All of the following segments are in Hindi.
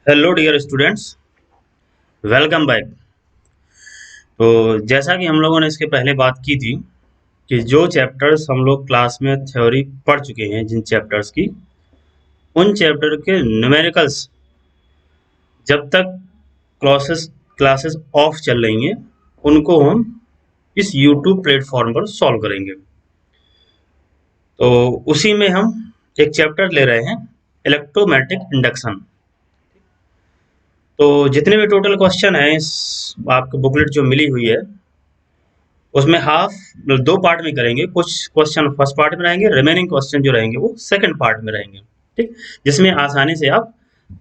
Hello dear students, welcome back. तो जैसा कि हम लोगों ने इसके पहले बात की थी कि जो चैप्टर्स हम लोग क्लास में थ्योरी पढ़ चुके हैं, जिन चैप्टर्स की, उन चैप्टर के न्यूमेरिकल्स जब तक क्लासेस क्लासेस ऑफ चल रही हैं, उनको हम इस यूट्यूब प्लेटफॉर्म पर सॉल्व करेंगे। तो उसी में हम एक चैप्टर ले रहे हैं, इलेक्ट्रोमैग्नेटिक इंडक्शन। तो जितने भी टोटल क्वेश्चन हैं इस आपको बुकलेट जो मिली हुई है, उसमें हाफ दो पार्ट में करेंगे। कुछ क्वेश्चन फर्स्ट पार्ट में रहेंगे, रिमेनिंग क्वेश्चन जो रहेंगे वो सेकंड पार्ट में रहेंगे। ठीक, जिसमें आसानी से आप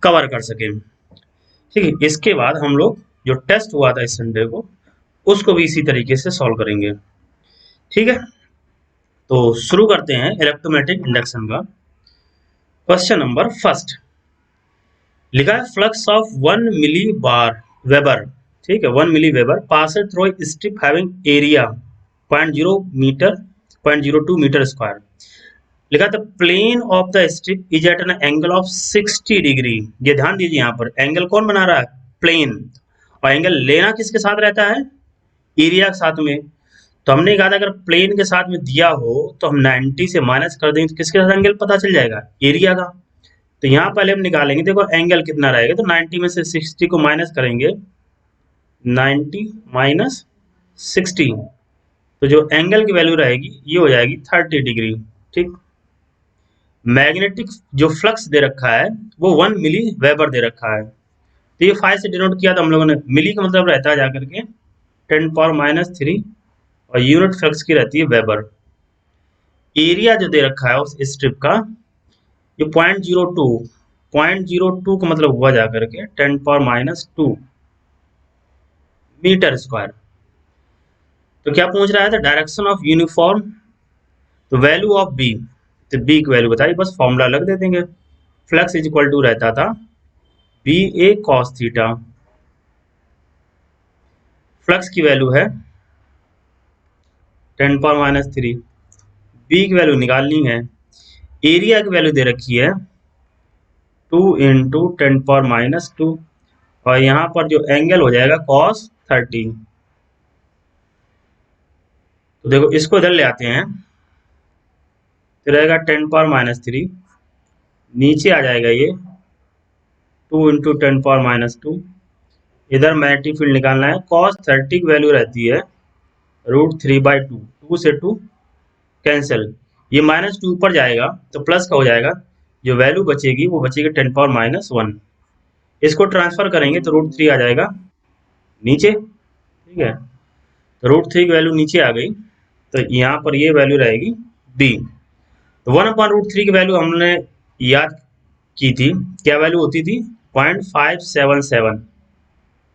कवर कर सकें। ठीक है, इसके बाद हम लोग जो टेस्ट हुआ था इस संडे को, उसको भी इसी तरीके से सॉल्व करेंगे। ठीक है, तो शुरू करते हैं इलेक्ट्रोमैग्नेटिक इंडक्शन का। क्वेश्चन नंबर फर्स्ट लिखा है, फ्लक्स ऑफ 1 मिली बार वेबर, ठीक है, 1 milli weber passed through strip having area 0.0 metre 0.02 metre square. लिखा था plane of the strip is at an angle of 60 degree. ये ध्यान दीजिए, यहाँ पर एंगल कौन बना रहा है? प्लेन। और एंगल लेना किसके साथ रहता है? एरिया के साथ में। तो हमने कहा था अगर प्लेन के साथ में दिया हो तो हम 90 से माइनस कर देंगे तो किसके साथ एंगल पता चल जाएगा? एरिया का। तो यहाँ पहले हम निकालेंगे, देखो एंगल कितना रहेगा, तो 90 में से 60 को माइनस करेंगे, 90 माइनस 60, तो जो एंगल की वैल्यू रहेगी ये हो जाएगी 30 डिग्री। ठीक, मैग्नेटिक जो फ्लक्स दे रखा है वो 1 मिली वेबर दे रखा है। तो ये 5 से डिनोट किया था हम लोगों ने। मिली का मतलब रहता है जाकर के 10⁻³ और यूनिट फ्लक्स की रहती है वेबर। एरिया जो दे रखा है उस स्ट्रिप का, ये 0.02 का मतलब हुआ जाकर के 10⁻² मीटर स्क्वायर। तो क्या पूछ रहा है? था डायरेक्शन ऑफ यूनिफॉर्म, तो वैल्यू ऑफ बी, तो बी की वैल्यू बताइए, बस फॉर्मूला लग दे देंगे। फ्लक्स इज इक्वल टू रहता था बी ए कॉस थीटा। फ्लक्स की वैल्यू है 10⁻³ बी की वैल्यू निकालनी है। एरिया की वैल्यू दे रखी है 2 इंटू 10⁻², और यहाँ पर जो एंगल हो जाएगा cos 30। तो देखो इसको इधर ले आते हैं, तो रहेगा 10⁻³, नीचे आ जाएगा ये 2 इंटू 10⁻²। इधर मैग्नेटिक फील्ड निकालना है। cos 30 की वैल्यू रहती है √3/2, 2 से 2 कैंसिल, ये -2 ऊपर जाएगा तो प्लस का हो जाएगा, जो वैल्यू बचेगी वो बचेगी 10⁻⁻1। इसको ट्रांसफर करेंगे तो √3 आ जाएगा नीचे। ठीक है, तो √3 की वैल्यू नीचे आ गई, तो यहाँ पर ये वैल्यू रहेगी b। तो 1/√3 की वैल्यू हमने याद की थी, क्या वैल्यू होती थी? 0.577।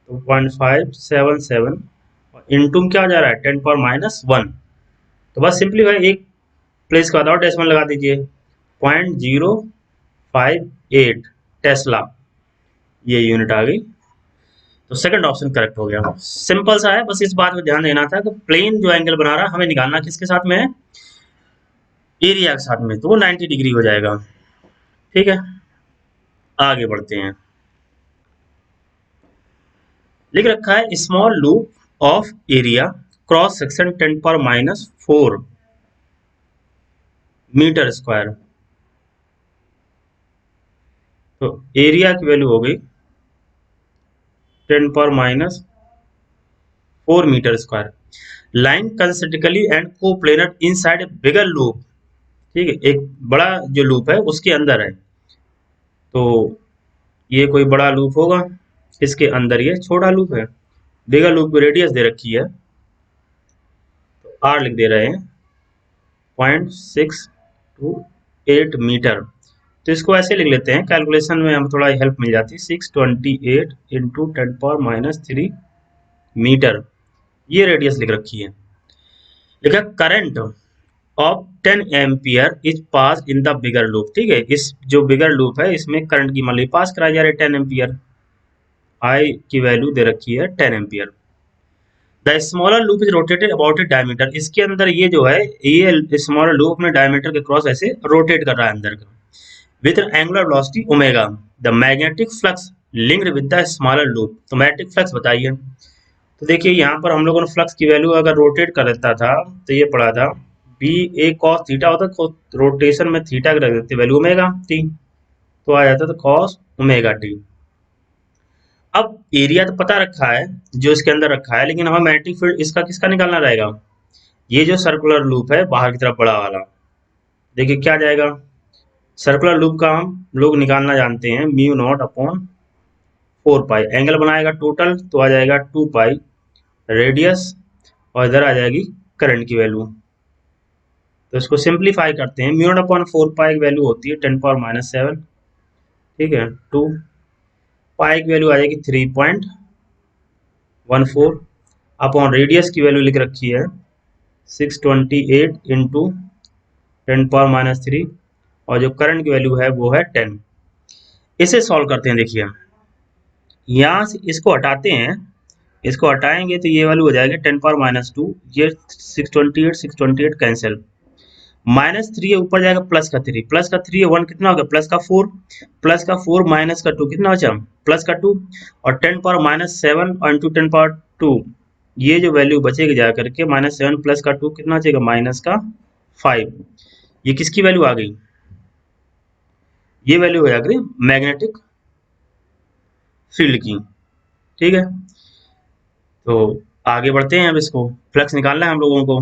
तो 0.577 इंटू क्या जा रहा है? 10⁻⁻1। तो बस सिंपलीफाई एक प्लेस का और डेसिमल लगा दीजिए, 0.058 टेस्ला, ये यूनिट आ गई। तो सेकंड ऑप्शन करेक्ट हो गया। सिंपल सा है, बस इस बात को ध्यान देना था कि प्लेन जो एंगल बना रहा है हमें निकालना किसके साथ में है? एरिया के साथ में, तो वो 90 डिग्री हो जाएगा। ठीक है, आगे बढ़ते हैं। लिख रखा है small loop of area cross section 10⁻⁴ metre square. तो एरिया की वैल्यू हो गई 10⁻⁴ metre square. Line concentrically and coplanar inside a bigger loop. ठीक है, एक बड़ा जो लूप है उसके अंदर है, तो ये कोई बड़ा लूप होगा, इसके अंदर ये छोटा लूप है। बिगर लूप की रेडियस दे रखी है, तो आर लिख दे रहे हैं 0.628 मीटर। तो इसको ऐसे लिख लेते हैं, कैलकुलेशन में हम थोड़ा हेल्प मिल जाती है। 628 इंटू 10⁻³ मीटर, ये रेडियस लिख रखी है। लिखा current of 10 ampere is pass in the bigger loop. ठीक है, इस जो बिगर लूप है इसमें करंट की मान ली पास कराया जा रहा है 10 एम्पियर। आई की वैल्यू दे रखी है 10 ampere. The smaller loop is rotated about A diameter. इसके अंदर ये जो है, ये स्मॉलर लूप अपने डायमीटर के क्रॉस ऐसे रोटेट कर रहा है अंदर का, with angular velocity omega. The magnetic flux linked with the smaller loop. तो मैग्नेटिक फ्लक्स बताइए। तो देखिए यहाँ पर हम लोगों ने फ्लक्स की वैल्यू अगर रोटेट कर देता था तो ये पड़ा था बी ए कॉस थीटा होता, रोटेशन में थीटा रख देते वैल्यू ओमेगा टी, तो आ जाता था कॉस ओमेगा टी। अब एरिया तो पता रखा है जो इसके अंदर रखा है, लेकिन हमें मैग्नेटिक फील्ड इसका किसका निकालना रहेगा, ये जो सर्कुलर लूप है बाहर की तरफ बड़ा वाला। देखिए क्या जाएगा, सर्कुलर लूप का हम लोग निकालना जानते हैं म्यू नॉट अपॉन 4 पाई, एंगल बनाएगा टोटल तो आ जाएगा 2 पाई रेडियस, और इधर आ जाएगी करंट की वैल्यू। तो इसको सिंप्लीफाई करते हैं, म्यू नॉट अपॉन 4 पाई की वैल्यू होती है 10⁻⁷, ठीक है, 2 पाई की वैल्यू आ जाएगी 3.14, अपॉन रेडियस की वैल्यू लिख रखी है 628 इंटू 10⁻⁻3, और जो करंट की वैल्यू है वो है 10। इसे सॉल्व करते हैं। देखिए यहाँ से इसको हटाते हैं, इसको हटाएंगे तो ये वैल्यू हो जाएगी 10⁻⁻2, ये 628 कैंसिल, -3 है ऊपर जाएगा प्लस का 3, प्लस का 3 है 1 कितना हो गया प्लस का 4, प्लस का 4 माइनस का 2 कितना बचा प्लस का 2, और 10⁻⁷ और इंटू 10⁻2, ये जो वैल्यू बचेगी जा करके -7 प्लस का 2 कितना बचेगा माइनस का 5। ये किसकी वैल्यू आ गई, ये वैल्यू हो जाएगी मैग्नेटिक फील्ड की, ठीक है। तो आगे बढ़ते हैं, अब इसको फ्लक्स निकालना है हम लोगों को।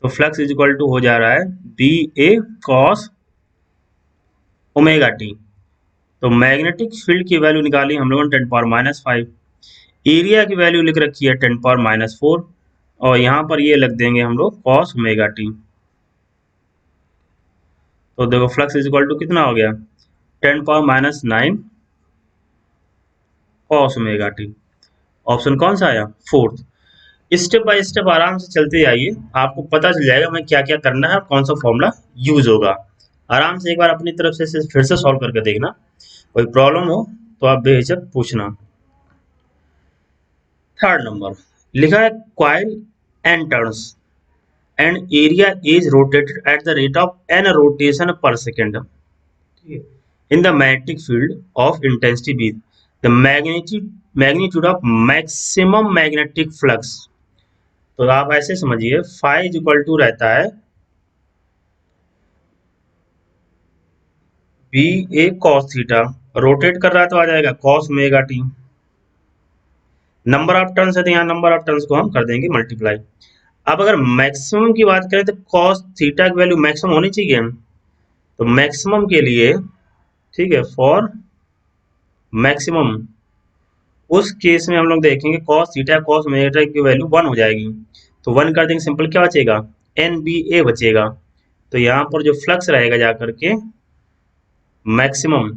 तो फ्लक्स इज इक्वल टू हो जा रहा है बी ए कॉस ओमेगा टी। तो मैग्नेटिक फील्ड की वैल्यू निकाली हम लोगों ने 10⁻⁵, एरिया की वैल्यू लिख रखी है 10⁻⁴, और यहाँ पर ये लग देंगे हम लोग कॉस ओमेगा टी। तो देखो फ्लक्स इज इक्वल टू कितना हो गया 10⁻⁹ कॉस ओमेगा टी। ऑप्शन कौन सा आया, फोर्थ। स्टेप बाय स्टेप आराम से चलते जाइए, आपको पता चल जाएगा हमें क्या क्या करना है और कौन सा फॉर्मूला यूज होगा। आराम से एक बार अपनी तरफ से फिर से सॉल्व करके देखना, कोई प्रॉब्लम हो तो आप बेहिचक पूछना। थर्ड नंबर लिखा है coil N turns and area is rotated at the rate of n rotation per second in the magnetic field of intensity B, the magnitude of maximum magnetic flux। तो आप ऐसे समझिए फाई इज इक्वल टू रहता है बी ए कॉस थीटा, रोटेट कर रहा है तो आ जाएगा cos omega T, number of turns है तो यहाँ नंबर ऑफ टर्न्स को हम कर देंगे मल्टीप्लाई। अब अगर मैक्सिमम की बात करें तो कॉस थीटा की वैल्यू मैक्सिमम होनी चाहिए, तो मैक्सिमम के लिए ठीक है फॉर मैक्सिमम उस केस में हम लोग देखेंगे कॉस थीटा कॉस ओमेगा की वैल्यू 1 हो जाएगी, तो 1 कर देंगे सिंपल, क्या बचेगा एन बी ए बचेगा। तो यहाँ पर जो फ्लक्स रहेगा जा करके मैक्सिमम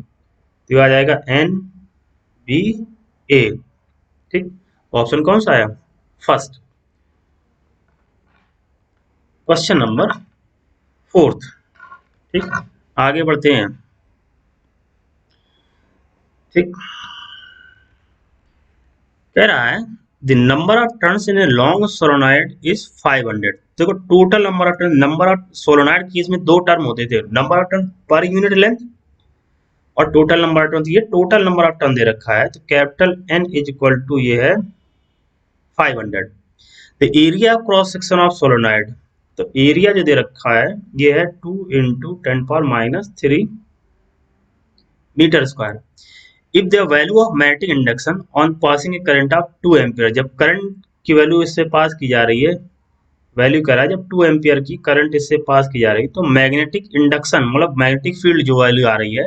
तो आ जाएगा एन बी ए, ठीक। ऑप्शन कौन सा आया फर्स्ट, क्वेश्चन नंबर फोर्थ, ठीक। आगे बढ़ते हैं, ठीक। कह रहा है the number of turns in a long solenoid is 500। देखो total number of turn, number of solenoid की इसमें दो टर्म होते थे, number of turn per unit length और टोटल नंबर ऑफ टर्न। ये टोटल नंबर ऑफ टर्न दे रखा है, तो capital N is equal to ये है 500। The area cross section of solenoid, तो एरिया जो दे रखा है ये है 2 into 10⁻³ metre square. If the value of magnetic induction on passing a current of 2 ampere, जब करंट की वैल्यू इससे पास की जा रही है, वैल्यू कह रहा है जब 2 एम्पियर की करंट इससे पास की जा रही है, तो मैग्नेटिक इंडक्शन मतलब मैग्नेटिक फील्ड जो वैल्यू आ रही है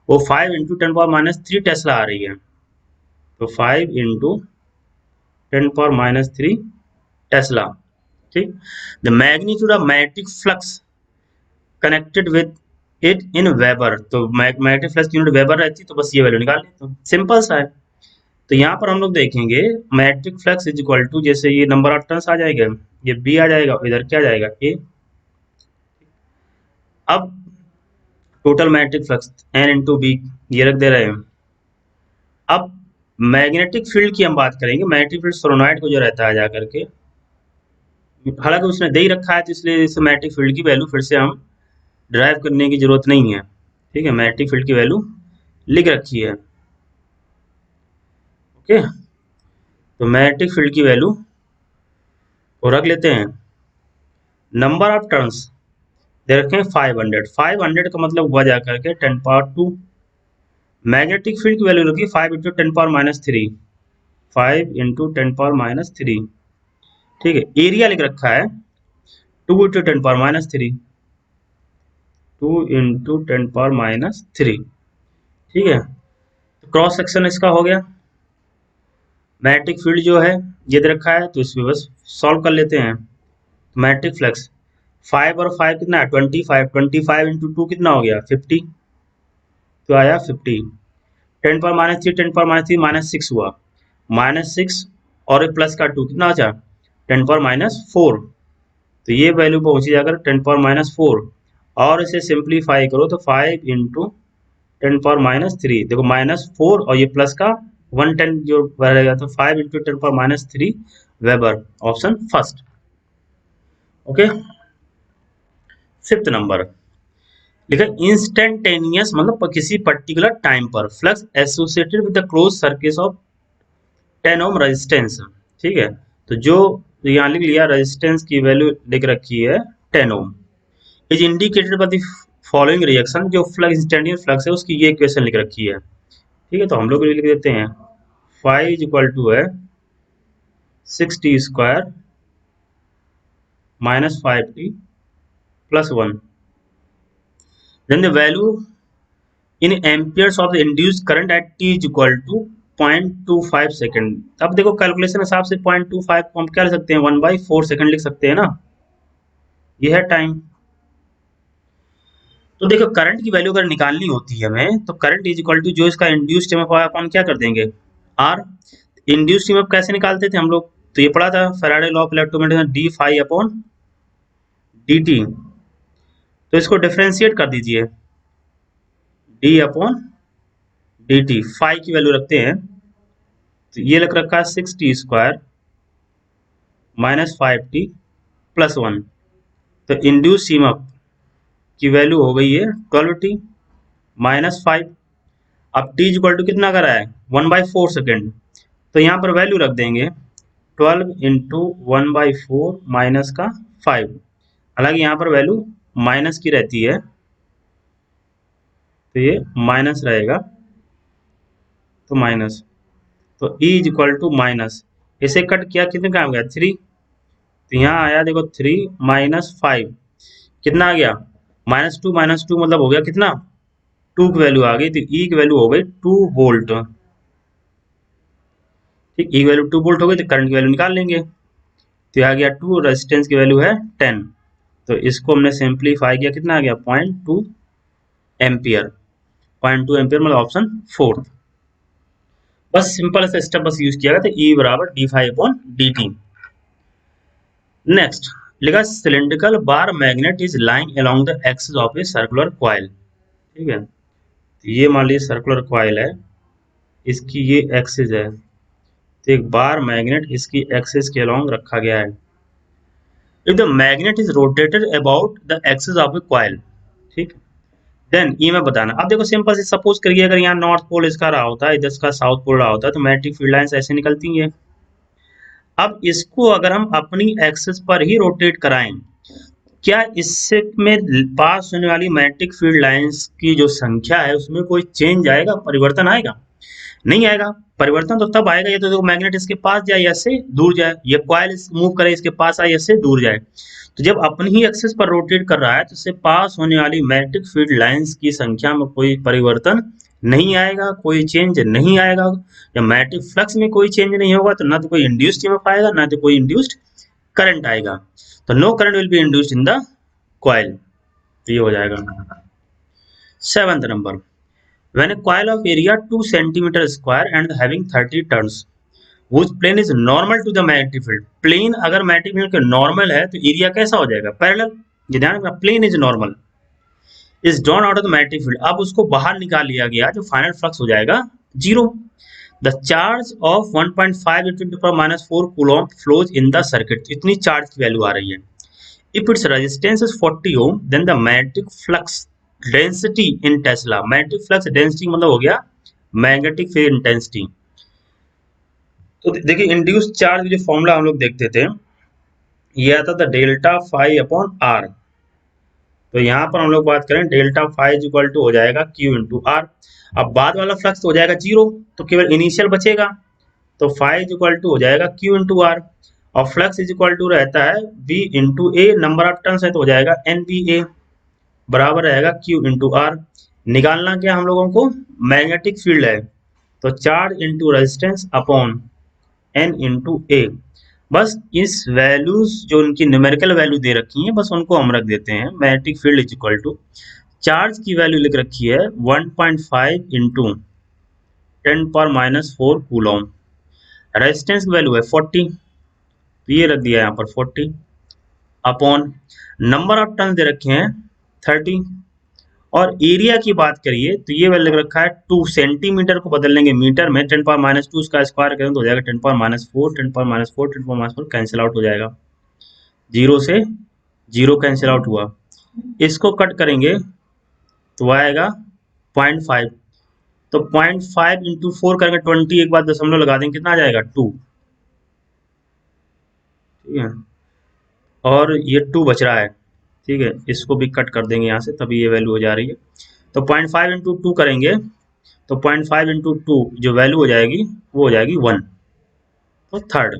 वो 5 इंटू 10⁻³ टेस्ला आ रही है। तो 5 इंटू 10⁻³ टेस्ला, ठीक। The magnitude of magnetic flux connected with it in weber, तो मैग्नेटिक फ्लक्स की यूनिट वेबर रहती है, तो बस ये वैल्यू निकाल ली, तो सिंपल सा है। तो यहाँ पर हम लोग देखेंगे magnetic flux is equal to, जैसे ये नंबर ऑफ टर्न्स आ जाएगा, ये बी आ जाएगा, इधर क्या आ जाएगा ए। अब total magnetic flux N into B ये रख दे रहे हैं। अब मैग्नेटिक फील्ड की हम बात करेंगे, मैग्नेटिक फील्ड सोलोनॉइड को जो रहता है जा करके, हालांकि उसने दे ही रखा है तो इसलिए इस मैग्नेटिक फील्ड की वैल्यू फिर से हम ड्राइव करने की जरूरत नहीं है, ठीक है। मैग्नेटिक फील्ड की वैल्यू लिख रखी है, ओके, तो मैग्नेटिक फील्ड की वैल्यू को रख लेते हैं। नंबर ऑफ टर्न्स दे रखे हैं 500। 500 का मतलब हुआ जा करके 10⁻²। मैग्नेटिक फील्ड की वैल्यू रखी 5 इंटू 10⁻³ 5 इंटू 10⁻³ ठीक है। एरिया लिख रखा है 2 इंटू 10⁻³ 2 इंटू 10⁻³ ठीक है। तो क्रॉस सेक्शन इसका हो गया। मैग्नेटिक फील्ड जो है ये दे रखा है, तो इसमें बस सॉल्व कर लेते हैं। मैग्नेटिक फ्लक्स 5 और 5 कितना है 25। 25 इंटू 2 कितना हो गया 50, तो आया 50। 10⁻³ 10⁻³ -6 हुआ, -6 और एक प्लस का 2 कितना बचा 10⁻⁴। तो ये वैल्यू पहुंची जाकर 10⁻⁴। और इसे सिंप्लीफाई करो तो 5 इंटू 10⁻³ देखो -4 और ये प्लस का 110 जो रहेगा, तो 5 into 10⁻³ weber, option first. Okay, fifth number लिखा इंस्टेंटेनियस मतलब किसी पर्टिकुलर टाइम पर flux associated with the close circuit of 10 ohm resistance ठीक है। तो जो यहाँ लिख लिया रेजिस्टेंस की वैल्यू लिख रखी है 10 ohm is indicated by the following reaction. जो फ्लक्स इंस्टेंटेनियस फ्लक्स है उसकी ये इक्वेशन लिख रखी है ठीक है। तो हम लोग लिख देते हैं फाई इज इक्वल टू है 6t² -5t + 1 then the value in amperes of the induced current at t is equal to 0.25 second. अब देखो कैलकुलेशन हिसाब से 0.25 को हम क्या लिख सकते हैं 1/4 सेकेंड लिख सकते हैं ना, ये है टाइम। तो देखो करंट की वैल्यू अगर निकालनी होती है हमें, तो करंट इज इक्वल टू जो इसका इंड्यूस्ड ईएमएफ है अपन क्या कर देंगे आर। इंड्यूस्ड ईएमएफ कैसे निकालते थे हम लोग, तो ये पढ़ा था Faraday law of electromagnetism d∅/dt। तो इसको डिफरेंशिएट कर दीजिए d/dt, फाई की वैल्यू रखते हैं तो ये लग रखा है 6t² -5t + 1। तो इंड्यूस ईएमएफ की वैल्यू हो गई है 12t -5। अब t इक्वल टू कितना करा है 1/4 सेकेंड, तो यहाँ पर वैल्यू रख देंगे 12 इंटू 1/4 माइनस का 5। हालांकि यहाँ पर वैल्यू माइनस की रहती है तो ये माइनस रहेगा, तो माइनस, तो e is equal to minus, इसे कट किया कितने का आ गया 3। तो यहाँ आया देखो 3 -5 कितना आ गया -2 मतलब हो गया कितना 2 की वैल्यू आ गई, तो e की वैल्यू हो गई 2 वोल्ट ठीक। e की वैल्यू 2 वोल्ट हो गई तो करंट की वैल्यू निकाल लेंगे, तो आ गया 2, रेजिस्टेंस की वैल्यू है 10। तो इसको हमने सिंप्लीफाई किया कितना आ गया 0.2 एम्पियर। 0.2 एम्पियर मतलब ऑप्शन फोर्थ। बस सिंपल सा स्टेप बस यूज किया गया था E बराबर d∅/dt। नेक्स्ट लिखा cylindrical bar magnet is lying along the axis of a circular coil ठीक है। तो ये मान लीजिए सर्कुलर कॉइल है, इसकी ये एक्सिस है, तो एक बार मैग्नेट इसकी एक्सिस के अलोंग रखा गया है। If the magnet is rotated about the axis of A coil ठीक, देन ये मैं बताना। अब देखो सिंपल से सपोज करिए अगर यहाँ नॉर्थ पोल इसका रहा होता है, इधर इसका साउथ पोल रहा होता है, तो मैग्नेटिक फील्ड लाइंस ऐसे निकलती हैं। अब इसको अगर हम अपनी एक्सिस पर ही रोटेट कराएं, क्या इससे में पास होने वाली मैग्नेटिक फील्ड लाइंस की जो संख्या है उसमें कोई चेंज आएगा, परिवर्तन आएगा? नहीं आएगा। परिवर्तन तो तब आएगा ये तो देखो मैग्नेट इसके पास जाए या इससे दूर जाए, ये कॉइल मूव करे इसके पास आए या इससे दूर जाए। तो जब अपनी ही एक्सिस पर रोटेट कर रहा है तो इससे पास होने वाली मैग्नेटिक फील्ड लाइंस की संख्या में कोई परिवर्तन नहीं आएगा, कोई चेंज नहीं आएगा। जब मैग्नेटिक फ्लक्स में कोई चेंज नहीं होगा तो ना तो कोई इंड्यूस्ड ईएमएफ आएगा ना तो कोई इंड्यूस्ड करंट आएगा। तो no current will be induced in the coil, ये हो जाएगा। Seventh number when a coil of area 2 cm square and having 30 turns whose plane is normal to the magnetic field। Plane अगर मैग्नेटिक फील्ड के नॉर्मल है तो एरिया कैसा हो जाएगा पैरेलल, ये ध्यान रखना plane is normal is drawn out of the magnetic field. अब उसको बाहर निकाल लिया गया, जो फाइनल फ्लक्स हो जाएगा 0। The charge of 1.5 × 10⁻⁴ coulomb flows in the circuit, इतनी चार्ज की वैल्यू आ रही है। If its resistance is 40 ohm then the magnetic flux density in tesla, magnetic flux density मतलब हो गया मैग्नेटिक फील्ड इंटेंसिटी तो देखिए इंड्यूस चार्ज जो फॉर्मूला हम लोग देखते थे, ये आता था डेल्टा फाई अपॉन आर। तो यहाँ पर हम लोग बात करें डेल्टा फाई इक्वल टू हो जाएगा क्यू इंटू आर। अब बाद वाला फ्लक्स तो हो जाएगा जीरो, तो केवल इनिशियल बचेगा, तो फाई इक्वल टू हो जाएगा क्यू इंटू आर। और फ्लक्स इज इक्वल टू रहता है B into A, number of turns है तो हो जाएगा एन बी ए, बराबर रहेगा क्यू इंटू आर। निकालना क्या हम लोगों को, मैग्नेटिक फील्ड है, तो charge into resistance upon N into A. बस इस वैल्यूज जो उनकी न्यूमेरिकल वैल्यू दे रखी है बस उनको हम रख देते हैं। Magnetic field is equal to, charge की वैल्यू लिख रखी है 1.5 इंटू 10⁻⁴ कूलॉम, रेजिस्टेंस की वैल्यू है 40, तो ये रख दिया यहाँ पर 40 अपॉन नंबर ऑफ टर्न दे रखे हैं 30, और एरिया की बात करिए तो ये वैल्यू लिख रखा है 2 सेंटीमीटर को बदल लेंगे मीटर में, 10⁻² का स्क्वायर करें तो हो जाएगा 10⁻⁴, 10⁻⁴, 10⁻⁴ कैंसिल आउट हो जाएगा, जीरो से जीरो कैंसिल आउट हुआ। इसको कट करेंगे तो आएगा 0.5, तो 0.5 इंटू 4 करेंगे 20, एक बार दशमलव लगा देंगे कितना आ जाएगा 2, ठीक है, और ये 2 बच रहा है, ठीक है, इसको भी कट कर देंगे यहाँ से तभी ये वैल्यू हो जा रही है। तो 0.5 इंटू 2 करेंगे तो 0.5 इंटू 2 जो वैल्यू हो जाएगी वो हो जाएगी 1। तो थर्ड,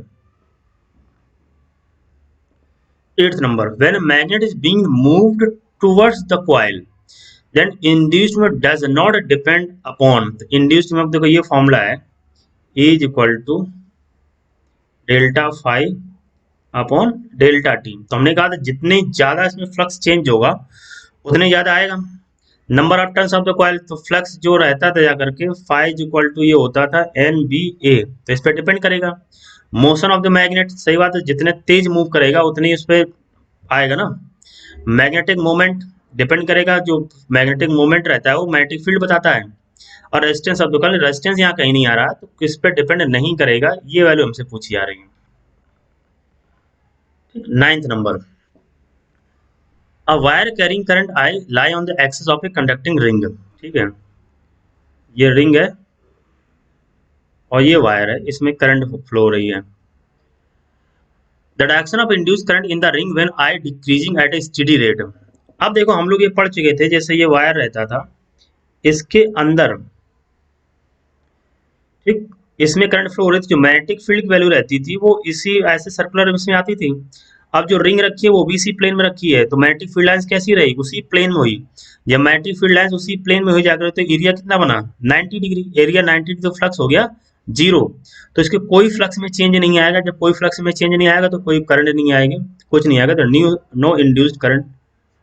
8th नंबर, when magnet is being moved towards the coil then induced में does not depend upon, induced में देखो ये फॉर्मूला है E is equal to delta phi upon delta T. तो हमने कहा था जितने ज्यादा इसमें फ्लक्स चेंज होगा उतने ज्यादा आएगा number of turns of the coil. तो फ्लक्स जो रहता था जाकर के फाई इक्वल टू ये होता था एन बी ए, तो इस पर डिपेंड करेगा। मोशन ऑफ द मैग्नेट, सही बात है, जितने तेज मूव करेगा उतनी इस पर आएगा ना। मैग्नेटिक मोमेंट डिपेंड करेगा, जो मैग्नेटिक मोमेंट रहता है वो मैग्नेटिक फील्ड बताता है। और resistance of the coil, resistance यहाँ कहीं नहीं आ रहा तो किस पे डिपेंड नहीं करेगा, ये वैल्यू हमसे पूछी जा रही है। 9th number, a wire carrying current I lie on the axis of a conducting ring, ठीक है, ये रिंग है और ये वायर है, इसमें करंट फ्लो हो रही है। The direction of induce current in the ring when I decreasing eight A steady rate. अब देखो हम लोग ये पढ़ चुके थे, जैसे ये वायर रहता था इसके अंदर, ठीक, इसमें करंट फ्लो हो रही थी, जो मैग्नेटिक फील्ड की वैल्यू रहती थी वो इसी ऐसे सर्कुलर इसमें आती थी। अब जो रिंग रखी है वो भी इसी प्लेन में रखी है, तो मैग्नेटिक फील्ड लाइंस कैसी रही, उसी प्लेन में हुई। जब मैग्नेटिक फील्ड लाइंस उसी प्लेन में हुई जाकर तो एरिया कितना बना 90 डिग्री, एरिया 90 डिग्री, तो फ्लक्स हो गया जीरो। तो इसके कोई फ्लक्स में चेंज नहीं आएगा, जब कोई फ्लक्स में चेंज नहीं आएगा तो कोई करंट नहीं आएगा, कुछ नहीं आएगा, तो no induced current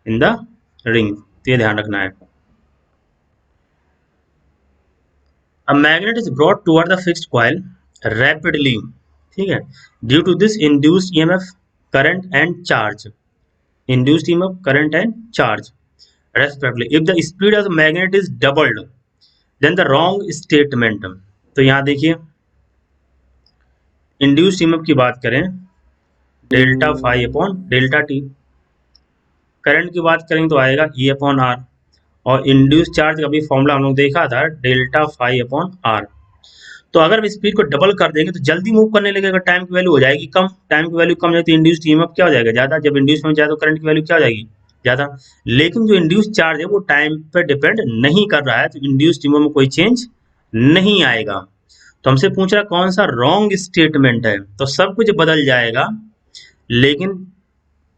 in the ring, तो ये ध्यान रखना है। A magnet is brought toward the fixed coil rapidly, ठीक है, due to this induced EMF, current and charge, induced EMF, current and charge respectively. If the speed of the magnet is doubled, then the wrong statement। तो यहाँ देखिए इंड्यूस्ड EMF की बात करें delta phi upon delta T, current की बात करें तो आएगा E अपॉन आर, और इंड्यूस चार्ज का भी फॉर्मूला हम लोग देखा था डेल्टा फाई अपॉन आर। तो अगर हम स्पीड को डबल कर देंगे तो जल्दी मूव करने लगेगा, टाइम की वैल्यू हो जाएगी कम, टाइम की वैल्यू कम जाए तो इंड्यूस्ड ईएमएफ क्या हो जाएगा ज्यादा, जब इंड्यूस में जाए तो करंट की वैल्यू क्या हो जाएगी ज्यादा। लेकिन जो इंड्यूस चार्ज है वो टाइम पर डिपेंड नहीं कर रहा है, तो इंड्यूस्ड ईएमएफ में कोई चेंज नहीं आएगा। तो हमसे पूछ रहा कौन सा रॉन्ग स्टेटमेंट है, तो सब कुछ बदल जाएगा, लेकिन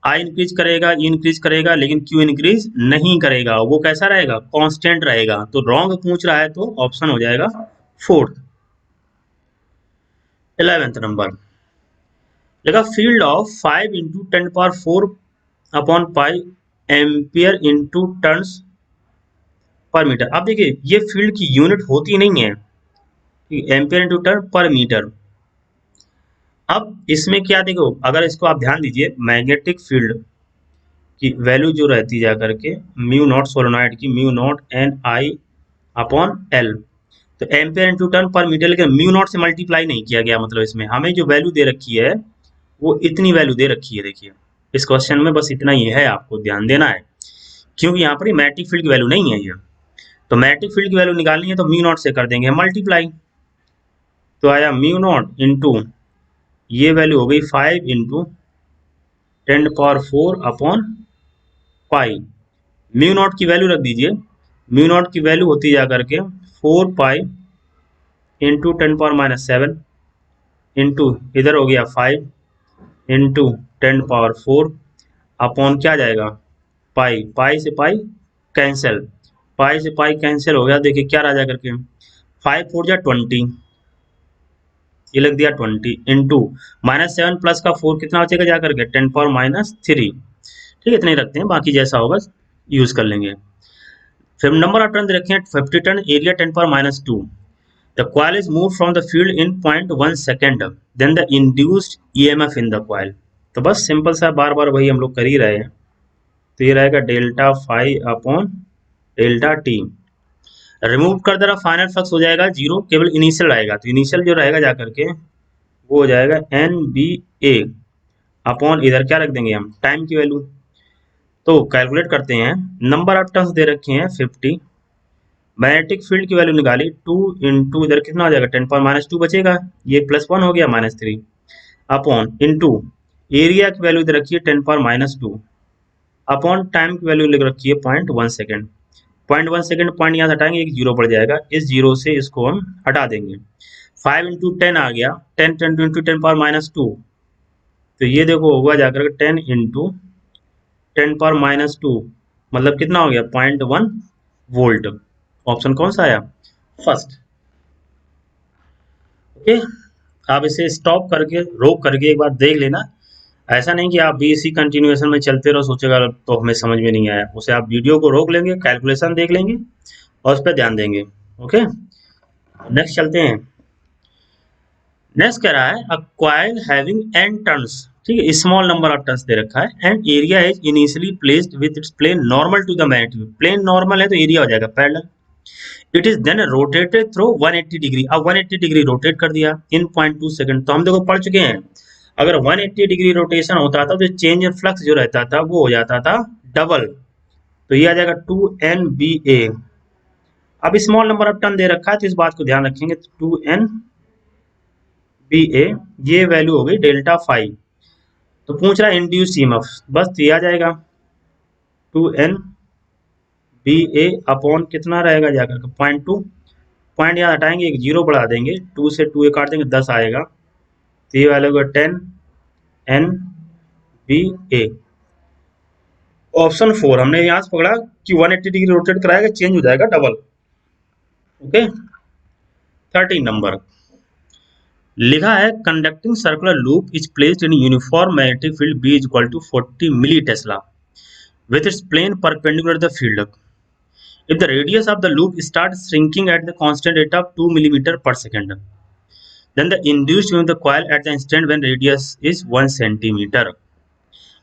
आई इंक्रीज करेगा, ई इंक्रीज करेगा, लेकिन क्यू इंक्रीज नहीं करेगा, वो कैसा रहेगा कांस्टेंट रहेगा। तो रॉन्ग पूछ रहा है तो ऑप्शन हो जाएगा 4th। 11th नंबर, लगा field of 5 into 10⁴ upon pi ampere into turns per metre. अब देखिए ये फील्ड की यूनिट होती नहीं है, ampere into turn per metre. अब इसमें क्या देखो, अगर इसको आप ध्यान दीजिए, मैग्नेटिक फील्ड की वैल्यू जो रहती जा करके म्यू नॉट सोलोनॉइड की म्यू नॉट एन आई अपॉन एल, तो ampere into turn per metre, लेकिन म्यू नॉट से मल्टीप्लाई नहीं किया गया, मतलब इसमें हमें जो वैल्यू दे रखी है वो इतनी वैल्यू दे रखी है। देखिए इस क्वेश्चन में बस इतना ही है, आपको ध्यान देना है, क्योंकि यहाँ पर मैग्नेटिक फील्ड की वैल्यू नहीं है ये। तो मैग्नेटिक फील्ड की वैल्यू निकालनी है तो म्यू नॉट से कर देंगे मल्टीप्लाई, तो आया म्यू नॉट इंटू, ये वैल्यू हो गई 5 इंटू 10⁴ अपॉन पाई। म्यू नॉट की वैल्यू रख दीजिए, म्यू नॉट की वैल्यू होती जा करके 4 पाई इंटू 10⁻⁷ इंटू इधर हो गया 5 इंटू 10⁴ अपॉन क्या जाएगा पाई, पाई से पाई कैंसिल, पाई से पाई कैंसिल हो गया। देखिए क्या रहा जा करके 5 4 जा 20, ये लग दिया 20 इंटू -7 प्लस का 4 कितना बचेगा जा करके 10⁻⁻3। ठीक है, इतने ही रखते हैं, बाकी जैसा होगा यूज कर लेंगे। फिर नंबर ऑफ टर्न रखे हैं 50 turn, area 10⁻⁻2। The coil is moved from the field in 0.1 second, then the induced EMF in the coil। तो बस सिंपल सा बार बार वही हम लोग कर ही रहे हैं। तो ये रहेगा delta five upon delta T. Remove कर दे रहा, फाइनल फ्लक्स हो जाएगा जीरो, केवल इनिशियल आएगा। तो इनिशियल जो रहेगा जा करके वो हो जाएगा NBA अपॉन इधर क्या रख देंगे हम टाइम की वैल्यू। तो कैलकुलेट करते हैं, नंबर ऑफ टर्न्स दे रखे हैं 50, मैग्नेटिक फील्ड की वैल्यू निकाली 2 इंटू इधर कितना हो जाएगा 10⁻⁻2 बचेगा, ये +1 हो गया -3 अपॉन इंटू एरिया की वैल्यू इधर रखिए 10⁻⁻2 अपॉन टाइम की वैल्यू लिख रखी है 0.1 सेकेंड। 0.1 सेकेंड पॉइंट यहाँ हटाएंगे, एक जीरो पड़ जाएगा, इस जीरो से इसको हम हटा देंगे। 5 इंटू 10 आ गया, 10 10 इंटू 10⁻⁻2, तो ये देखो होगा जाकर 10 इंटू 10⁻⁻2 मतलब कितना हो गया 0.1 वोल्ट। ऑप्शन कौन सा आया फर्स्ट। ओके, आप इसे स्टॉप करके रोक करके एक बार देख लेना। ऐसा नहीं कि आप भी इसी कंटिन्यूएशन में चलते रहो, सोचेगा तो हमें समझ में नहीं आया, उसे आप वीडियो को रोक लेंगे, कैलकुलेशन देख लेंगे और उस पर ध्यान देंगे। ओके, नेक्स्ट चलते हैं। नेक्स्ट कह रहा है a coil having n turns, ठीक है, स्मॉल नंबर ऑफ टर्न्स दे रखा है and area is initially placed with its plane normal to the magnetic. Plane normal है तो एरिया हो जाएगा parallel. It is then rotated through 180 degree. अब 180 डिग्री रोटेट कर दिया इन 0.2 सेकंड। तो हम देखो पढ़ चुके हैं, अगर 180 डिग्री रोटेशन होता था तो चेंज इन फ्लक्स जो रहता था वो हो जाता था डबल। तो ये आ जाएगा 2NBA। अब स्मॉल नंबर ऑफ टर्न दे रखा है तो इस बात को ध्यान रखेंगे, 2NBA ये वैल्यू हो गई डेल्टा फाइव। तो पूछ रहा है इंड्यूस ईएमएफ, बस तो ये आ जाएगा 2NBA अपॉन कितना रहेगा जाकर 0.2, पॉइंट यहाँ हटाएंगे, एक जीरो बढ़ा देंगे, 2 से 2 काट देंगे 10 आएगा। तो ये वाला होगा 10NBA। ऑप्शन 4 हमने यहाँ से पकड़ा कि 180 डिग्री रोटेट कराएगा, चेंज हो जाएगा डबल। ओके, 13 नंबर लिखा है conducting circular loop is placed in uniform magnetic field B equal to 40 millitesla with its plane perpendicular to the field. If the radius of the loop starts shrinking at the constant rate of 2 mm per second, then the induced EMF of the coil at the instant when radius is 1 cm।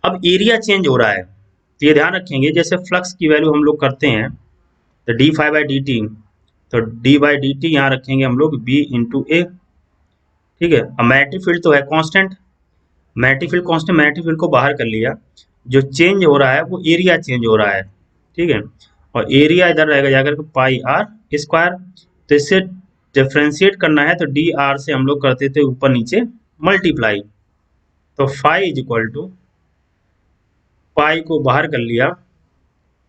अब एरिया चेंज हो रहा है तो ये ध्यान रखेंगे, जैसे फ्लक्स की वैल्यू हम लोग करते हैं तो d∅dt, तो d/dt यहाँ रखेंगे हम लोग B इंटू ए। ठीक है, अब मैग्नेटिक फील्ड तो है constant, magnetic field constant, magnetic field को बाहर कर लिया, जो चेंज हो रहा है वो एरिया चेंज हो रहा है। ठीक है, और एरिया इधर रहेगा जाकर के पाई आर स्क्वायर। तो इससे डिफ्रेंशिएट करना है तो डी आर से हम लोग करते थे ऊपर नीचे मल्टीप्लाई, तो फाई इज इक्वल टू पाई को बाहर कर लिया,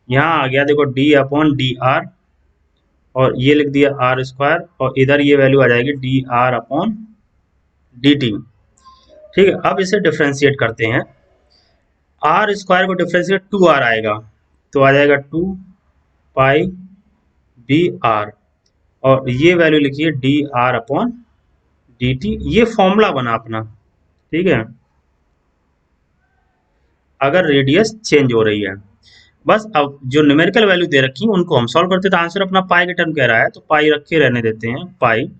यहाँ आ गया देखो डी अपॉन डी आर, और ये लिख दिया आर स्क्वायर, और इधर ये वैल्यू आ जाएगी D R upon D T. ठीक है, अब इसे डिफ्रेंशिएट करते हैं, आर स्क्वायर को डिफ्रेंशिएट 2r आएगा, तो आ जाएगा 2 पाई बी आर, और ये वैल्यू लिखिए D R upon D T. ये फॉर्मूला बना अपना। ठीक है, अगर रेडियस चेंज हो रही है, बस अब जो न्यूमेरिकल वैल्यू दे रखी है उनको हम सॉल्व करते हैं। तो आंसर अपना पाई के टर्म कह रहा है तो पाई रखे रहने देते हैं, पाई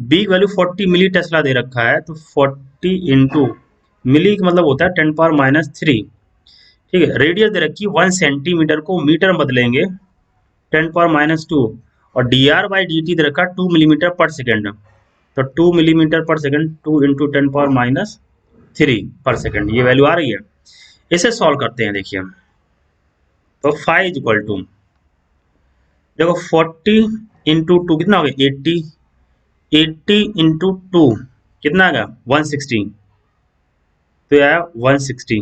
बी की वैल्यू 40 मिली टेस्ला दे रखा है, तो 40 इंटू मिली का मतलब होता है 10⁻³ ठीक है, रेडियस दे रखी 1 सेंटीमीटर को मीटर में बदलेंगे 10⁻², और D R by D T दे रखा 2 मिलीमीटर पर सेकेंड, तो 2 मिलीमीटर पर सेकेंड 2 इंटू 10⁻³ पर सेकेंड, ये वैल्यू आ रही है। इसे सॉल्व करते हैं, देखिए तो फाइव इज इक्वल टू देखो 40 इंटू 2 कितना हो गया 80, 80 इंटू 2 कितना आ गया 160, तो आया 160।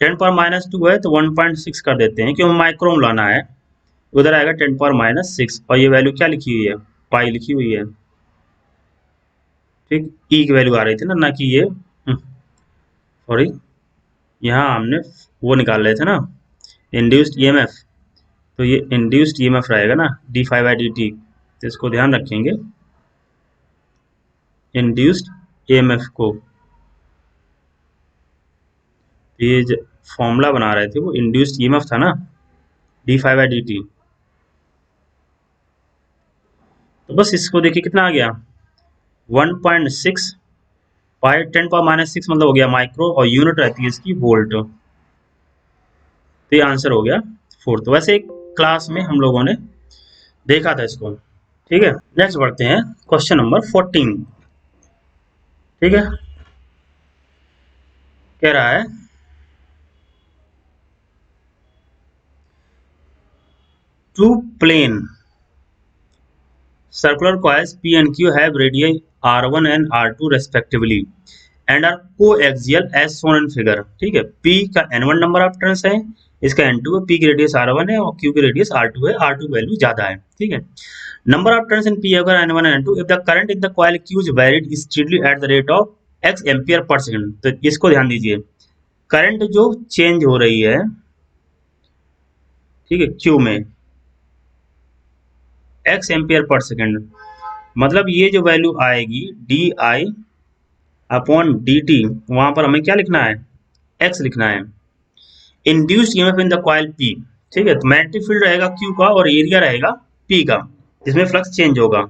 10⁻² है तो 1.6 कर देते हैं क्योंकि माइक्रोम लाना है, उधर आएगा 10⁻6 और ये वैल्यू क्या लिखी हुई है, पाई लिखी हुई है। ठीक, ई की वैल्यू आ रही थी ना कि ये सॉरी, यहाँ हमने वो निकाल रहे थे ना इंड्यूस्ड ईएमएफ, तो ये इंड्यूस्ड ईएमएफ रहेगा ना d∅dt, तो इसको ध्यान रखेंगे। इंड्यूस्ड ईएमएफ को ये जो फॉर्मूला बना रहे थे वो इंड्यूस्ड ईएमएफ था ना d∅dt, तो बस इसको देखिए कितना आ गया 1.6 पाई 10⁻6 मतलब हो गया माइक्रो, और यूनिट रहती है इसकी वोल्ट, तो ये आंसर हो गया फोर्थ। वैसे एक क्लास में हम लोगों ने देखा था इसको। ठीक है, नेक्स्ट बढ़ते हैं क्वेश्चन नंबर 14। ठीक है, कह रहा है two plane circular coils P and Q have radii R1 and R2 respectively and are coaxial as shown in figure। ठीक है, P का N1 नंबर ऑफ टर्न्स है, इसका N2 है, P की रेडियस R1 है और Q की रेडियस R2 है, R2 की वैल्यू ज्यादा है। ठीक है, number of turns in P अगर N1 and N2 if the current in the coil Q is varied steadily at the rate of x ampere per second. तो इसको ध्यान दीजिए, करंट जो चेंज हो रही है, ठीक है, Q में x एम्पियर पर सेकंड, मतलब ये जो वैल्यू आएगी D I upon D T, वहां पर हमें क्या लिखना है, x लिखना है। Induced EMF in the coil P, ठीक है, तो मैग्नेटिक फील्ड रहेगा Q का और एरिया रहेगा P का, जिसमें फ्लक्स चेंज होगा।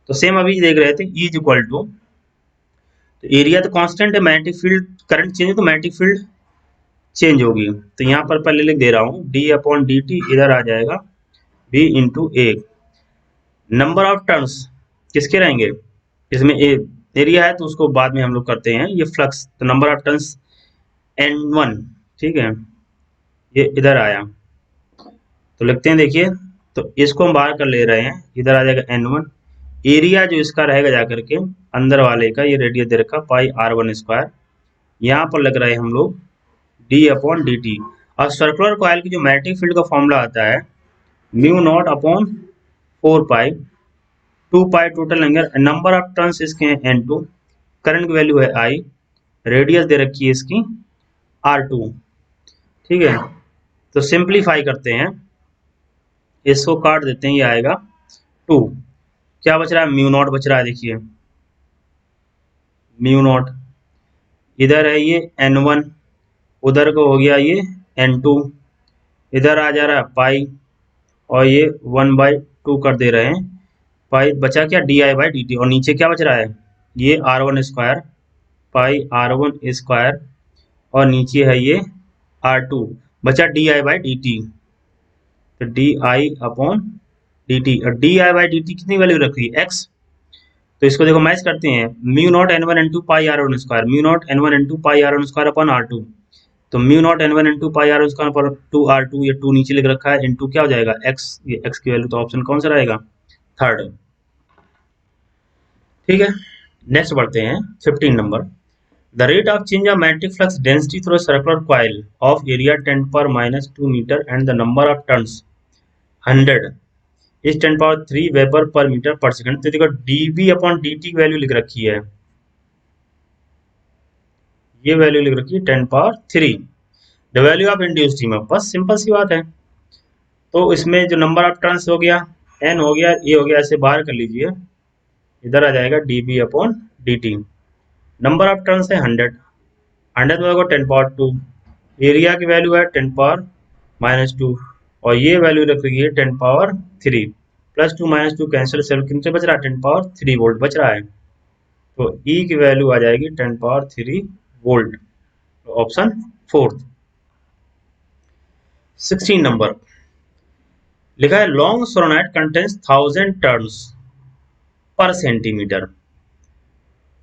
तो सेम अभी देख रहे थे E इज इक्वल टू, तो एरिया तो कांस्टेंट है, मैग्नेटिक फील्ड करंट चेंज है तो मैग्नेटिक फील्ड चेंज होगी। तो यहाँ पर पहले लिख दे रहा हूँ डी अपॉन डी टी, इधर आ जाएगा B into A. Number of turns किसके रहेंगे, इसमें एरिया है तो उसको बाद में हम लोग करते हैं, ये फ्लक्स, तो नंबर ऑफ टर्न्स N1, ठीक है, ये इधर आया तो लिखते हैं, देखिए, तो इसको हम बाहर कर ले रहे हैं, इधर आ जाएगा N1, एरिया जो इसका रहेगा जाकर के अंदर वाले का, ये रेडियस दे रखा पाई R1², यहाँ पर लग रहे हैं हम लोग डी अपॉन डी टी। और सर्कुलर कॉइल की जो मैग्नेटिक फील्ड का फॉर्मूला आता है mu naught upon 4 pi, 2 pi total angle, number of turns इसके हैं N2, करंट की वैल्यू है I, रेडियस दे रखी है इसकी R2। ठीक है, तो सिंप्लीफाई करते हैं, इसको काट देते हैं, ये आएगा 2, क्या बच रहा है, म्यू नॉट बच रहा है, देखिए म्यू नॉट, इधर है ये N1, उधर को हो गया ये N2, इधर आ जा रहा है पाई, और ये 1/2 कर दे रहे हैं, पाई बचा क्या di/dt, और नीचे क्या बच रहा है, ये R1² पाई R1², और नीचे है ये R2, बचा di/dt, तो di अपॉन dt, और di/dt कितनी वैल्यू रख रही है, x, तो इसको देखो मैच करते हैं, म्यू नॉट N1 N2 पाई R1², mu naught N1 N2 पाई R1² अपॉन R2, तो म्यू नॉट N1 N2 पाई R1² पर 2R2, ये 2 नीचे लिख रखा है, इनटू क्या हो जाएगा x, ये x की वैल्यू, तो ऑप्शन कौन सा रहेगा, थर्ड। ठीक है, नेक्स्ट बढ़ते हैं 15 number. The rate of change of magnetic flux density through circular coil of area 10⁻² metre and the number of turns 100 is 10⁻³ weber per metre per second. तो देखो dv अपॉन dt की वैल्यू लिख रखी है, ये वैल्यू लिख रखी है 10⁻³ the value of induced EMF, बस सिंपल सी बात है। तो इसमें जो नंबर ऑफ टर्न्स हो गया n हो गया, ए हो गया, ऐसे बाहर कर लीजिए, इधर आ जाएगा dv upon dt, number of turns है 100, 100 में होगा 10⁻², एरिया की वैल्यू है 10⁻², और ये वैल्यू रख रही है 10⁻³ प्लस 2 - 2 कैंसिल, सेल कितने बच रहा है, 10⁻³ वोल्ट बच रहा है, तो E की वैल्यू आ जाएगी 10⁻³ वोल्ट, तो ऑप्शन फोर्थ। 16 नंबर लिखा है long solenoid contains 1000 turns per centimetre.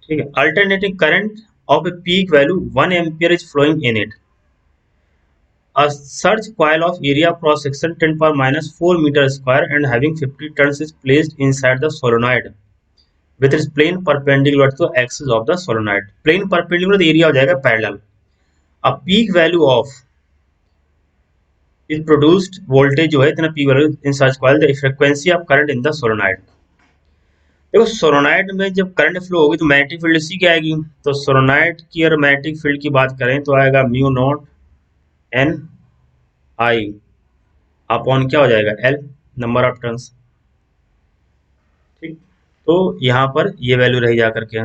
ठीक है, alternating current of a peak value 1 ampere is flowing in it. A surge coil of area cross section 10⁻⁴ meter square and having 50 turns is placed inside the solenoid. With is plane perpendicular to axis of the solenoid. Plane perpendicular area हो जाएगा पैरेलल। अब peak value of is produced voltage जो है इतना peak value in such coil the frequency of current in the solenoid. देखो सोलेनोइड में जब करंट फ्लो होगी तो मैग्नेटिक फील्ड इसी की आएगी। तो सोलेनोइड की अगर मैग्नेटिक फील्ड की बात करें तो आएगा म्यू नॉट एन आई अपॉन क्या हो जाएगा एल, नंबर ऑफ टर्न्स। ठीक, तो यहां पर ये वैल्यू रही जा करके।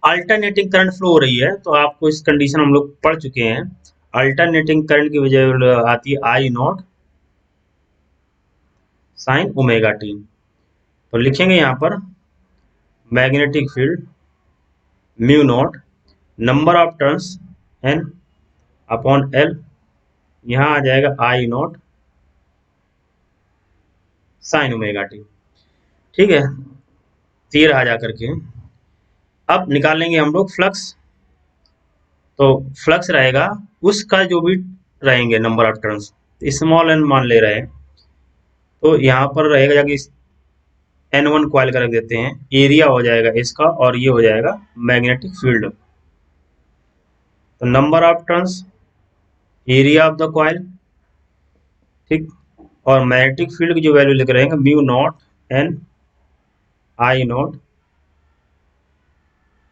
अल्टरनेटिंग करंट फ्लो हो रही है तो आपको इस कंडीशन हम लोग पढ़ चुके हैं। अल्टरनेटिंग करंट की वजह आती है I naught sine omega T. तो लिखेंगे यहां पर magnetic field mu naught number of turns N upon L, यहां आ जाएगा I naught sine omega T. ठीक है, तो ये रहा जा करके। अब निकालेंगे हम लोग फ्लक्स। तो फ्लक्स रहेगा उसका जो भी रहेंगे number of turns, small N मान ले रहे हैं तो यहाँ पर रहेगा जाके N1 कॉइल का रख देते हैं, एरिया हो जाएगा इसका और ये हो जाएगा मैग्नेटिक फील्ड। तो number of turns, area of the coil, ठीक, और मैग्नेटिक फील्ड की जो वैल्यू लिख रहे हैं म्यू नॉट एन आई नॉट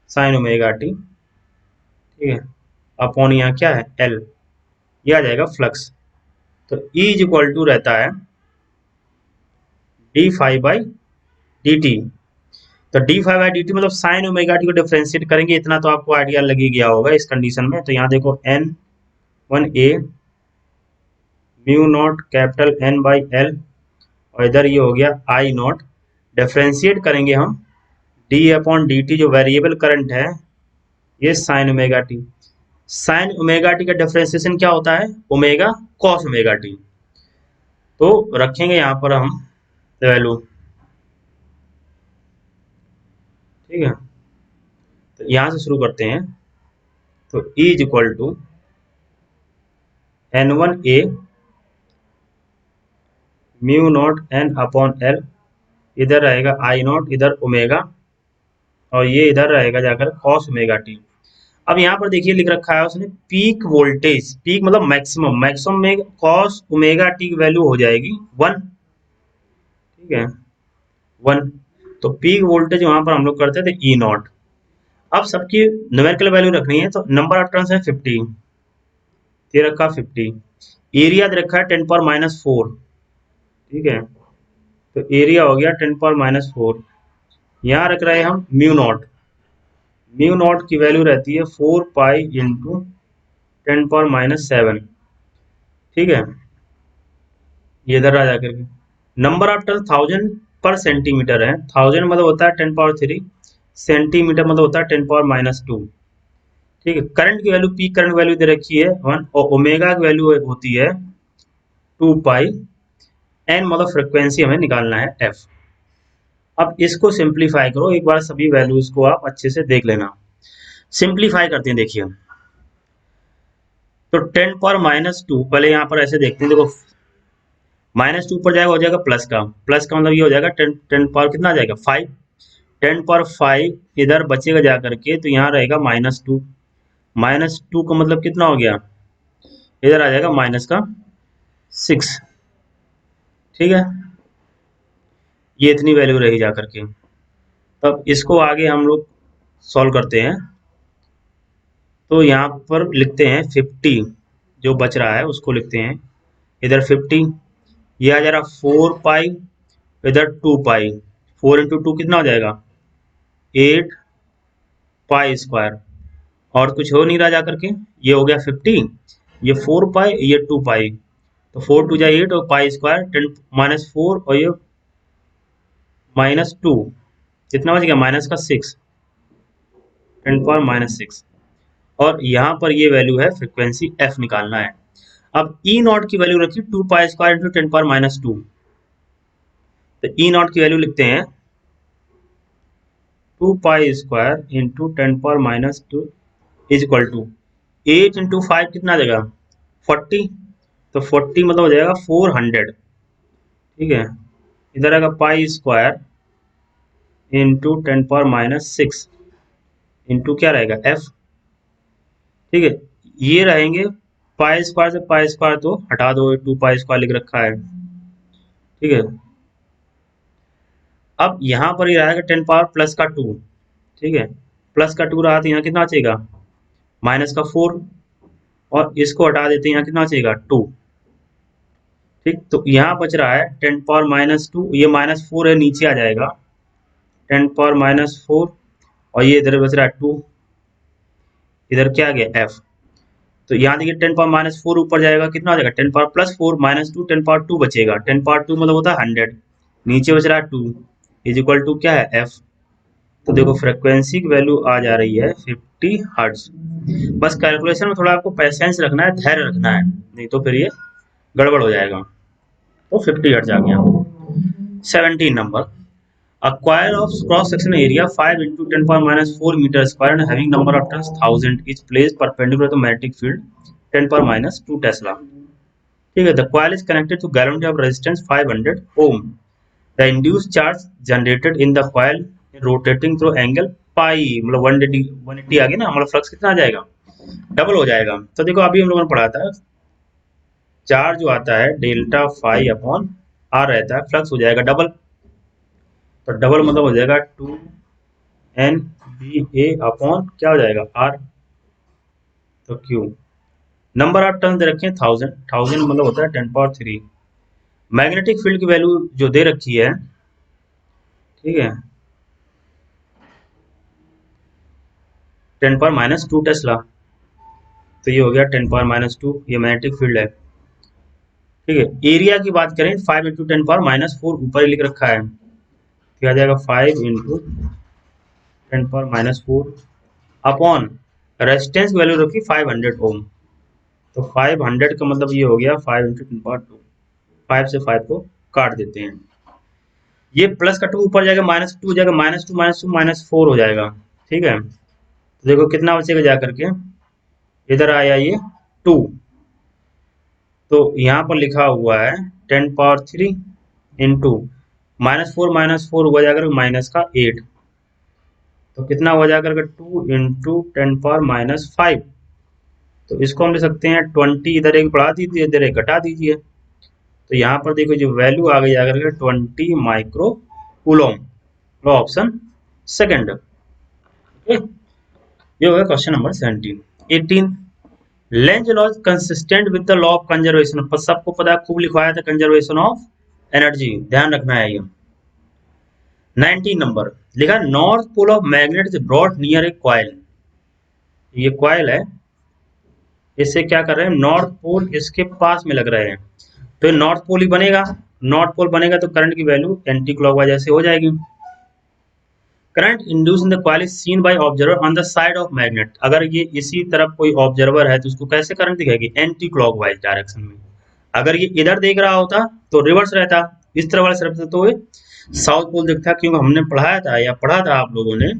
साइन ओमेगा टी। ठीक है, अपॉन यहाँ क्या है एल, ये आ जाएगा फ्लक्स। तो E इज इक्वल टू रहता है D five by D T. तो D five by D T मतलब साइन ओमेगा टी को डिफ्रेंशिएट करेंगे, इतना तो आपको आइडिया लगी गया होगा इस कंडीशन में। तो यहाँ देखो N one A mu naught capital N by L, और इधर ये हो गया आई नॉट। डिफ्रेंशिएट करेंगे हम डी अपॉन डी टी, जो वेरिएबल करंट है ये sign omega T. Sign omega T का डिफ्रेंशिएशन क्या होता है ओमेगा कॉस ओमेगा टी। तो रखेंगे यहाँ पर हम वैल्यू। ठीक है, तो यहाँ से शुरू करते हैं। तो E is equal to N one A mu naught N upon L, इधर रहेगा आई नॉट, इधर ओमेगा, और ये इधर रहेगा जाकर कॉस ओमेगा टी। अब यहाँ पर देखिए लिख रखा है उसने पीक वोल्टेज, पीक मतलब मैक्सिमम, मैक्सिमम में कॉस ओमेगा टी की वैल्यू हो जाएगी 1। ठीक है 1। तो पीक वोल्टेज वहां पर हम लोग करते थे ई नॉट। अब सबकी न्यूमेरिकल वैल्यू रखनी है तो नंबर ऑफ टर्न्स है 50, ये रखा 50, एरिया रखा है 10 पावर माइनस 4। ठीक है, तो एरिया हो गया 10 पावर माइनस 4। यहाँ रख रहे हैं हम म्यू नॉट, म्यू नॉट की वैल्यू रहती है 4 पाई इंटू 10 पावर माइनस 7। ठीक है, ये इधर आ जाकर के नंबर ऑफ टर्न 1000 पर सेंटीमीटर है। 1000 मतलब होता है 10 पावर 3, सेंटीमीटर मतलब होता है 10 पावर माइनस 2। ठीक है, करंट की वैल्यू, पीक करंट वैल्यू दे रखी है 1, और ओमेगा की वैल्यू होती है 2 पाई, एन मतलब फ्रिक्वेंसी हमें निकालना है एफ। अब इसको सिंप्लीफाई करो एक बार, सभी वैल्यूज को आप अच्छे से देख लेना। सिंप्लीफाई करते हैं, देखिए तो 10 पावर माइनस 2, पहले यहाँ पर ऐसे देखते हैं, देखो माइनस 2 पर जाएगा हो जाएगा प्लस का, प्लस का मतलब ये हो जाएगा 10 पावर कितना आ जाएगा 5, 10 पावर 5 इधर बचेगा जा करके, तो यहाँ रहेगा -2, -2 का मतलब कितना हो गया, इधर आ जाएगा माइनस का 6। ठीक है, ये इतनी वैल्यू रही जा करके। तब इसको आगे हम लोग सॉल्व करते हैं। तो यहाँ पर लिखते हैं 50, जो बच रहा है उसको लिखते हैं इधर 50, ये आ जा रहा 4 पाई, इधर 2 पाई, 4 इंटू 2 कितना हो जाएगा 8 पाई स्क्वायर, और कुछ हो नहीं रहा जा करके। ये हो गया 50, ये 4 पाई, ये 2 पाई, तो 4 टू जा 8 और पाई स्क्वायर 10 माइनस 4, और ये -2, कितना बच गया माइनस का 6, 10 पावर माइनस 6। और यहाँ पर ये वैल्यू है फ्रीक्वेंसी एफ निकालना है। अब ई नॉट की वैल्यू रखी 2 pi square into 10 power minus 2। तो ई नॉट की वैल्यू लिखते हैं 2 pi square into 10 power minus 2 is equal to 8 into 5 कितना आ जाएगा 40, तो 40 मतलब हो जाएगा 400। ठीक है, इधर आएगा पाई स्क्वायर इंटू 10⁻⁻6 इंटू क्या रहेगा f। ठीक है, ये रहेंगे पाई स्क्वायर से पाई स्क्वायर तो हटा दो, 2 पाई स्क्वायर लिख रखा है। ठीक है, अब यहाँ पर ये रहेगा 10⁻+2। ठीक है, प्लस का 2 रहा तो यहाँ कितना चाहिएगा -4, और इसको हटा देते हैं यहाँ कितना चाहिएगा 2। ठीक, तो यहाँ बच रहा है 10⁻⁻2, ये -4 है नीचे आ जाएगा 10⁻⁻4, और ये इधर बच रहा है 2, इधर क्या आ गया f। तो यहाँ देखिए 10⁻⁻4 ऊपर जाएगा कितना आ जाएगा 10⁻+4 -2 10⁻2 बचेगा, 10⁻2 मतलब होता है 100, नीचे बच रहा है 2 इज इक्वल टू क्या है f। तो देखो फ्रीक्वेंसी की वैल्यू आ जा रही है 50 हर्ट्ज। बस कैलकुलेशन में थोड़ा आपको पेशेंस रखना है, धैर्य रखना है, नहीं तो फिर ये गड़बड़ हो जाएगा। तो 50 हर्ट्ज आ गया। 17 number, a coil of cross section area 5 into 10⁻⁻4 meter square and having number of turns 1000 is placed perpendicular to magnetic field 10⁻⁻2 Tesla। ठीक है, the coil is connected to galvanometer of resistance 500 ohm। The induced charge generated in the coil rotating through angle pi, मतलब 180 आ गया ना, हमारा फ्लक्स कितना आ जाएगा डबल हो जाएगा। तो देखो अभी हम लोगों ने पढ़ा था चार्ज जो आता है डेल्टा फाई अपॉन आर रहता है, फ्लक्स हो जाएगा डबल। तो डबल मतलब हो जाएगा 2NBA अपॉन क्या हो जाएगा आर। तो क्यू, नंबर ऑफ टर्न दे रखे हैं 1000, 1000 मतलब होता है 10⁻3। मैग्नेटिक फील्ड की वैल्यू जो दे रखी है, ठीक है 10⁻⁻2 टेस्ला, तो ये हो गया 10⁻⁻2, ये मैग्नेटिक फील्ड है। ठीक है, एरिया की बात करें 5 इंटू 10⁻⁴ ऊपर लिख रखा है, क्या आ जाएगा 5 इंटू 10⁻⁴ अपॉन रेजिस्टेंस की वैल्यू रखी 500 ओम। तो 500 का मतलब ये हो गया 5 इंटू 10⁻2, 5 से 5 को काट देते हैं, ये प्लस का 2 ऊपर जाएगा -2 हो जाएगा, -2 -2 -4 हो जाएगा। ठीक है, तो देखो कितना बचेगा जा करके, इधर आया ये 2, तो यहाँ पर लिखा हुआ है 10⁻3 इंटू -4 हुआ जाकर -8, तो कितना हो जाकर 2 इंटू 10⁻⁵। तो इसको हम ले सकते हैं 20, इधर एक बढ़ा दीजिए इधर एक घटा दीजिए, तो यहाँ पर देखो जो वैल्यू आ गई जाकर 20 माइक्रो कूलम, ऑप्शन सेकंड। ये होगा question number 17। 18, Lenz law consistent with the law of conservation, पर सबको पता खूब लिखवाया था कंजर्वेशन ऑफ एनर्जी, ध्यान रखना है ये। 19 नंबर लिखा north pole of magnet is brought near a coil, ये कॉइल है, इससे क्या कर रहे हैं नॉर्थ पोल इसके पास में लग रहे हैं, तो नॉर्थ पोल ही बनेगा, नॉर्थ पोल बनेगा तो करंट की वैल्यू एंटी क्लॉकवाइज ऐसे हो जाएगी। Current induce in the coil is seen bye observer on the side of magnet, अगर ये इसी तरफ कोई ऑब्जर्वर है तो उसको कैसे करंट दिखेगी एंटी क्लॉकवाइज डायरेक्शन में। अगर ये इधर देख रहा होता तो रिवर्स रहता, इस तरह वाले तरफ से तो साउथ पोल दिखता, क्योंकि हमने पढ़ाया था या पढ़ा था आप लोगों ने,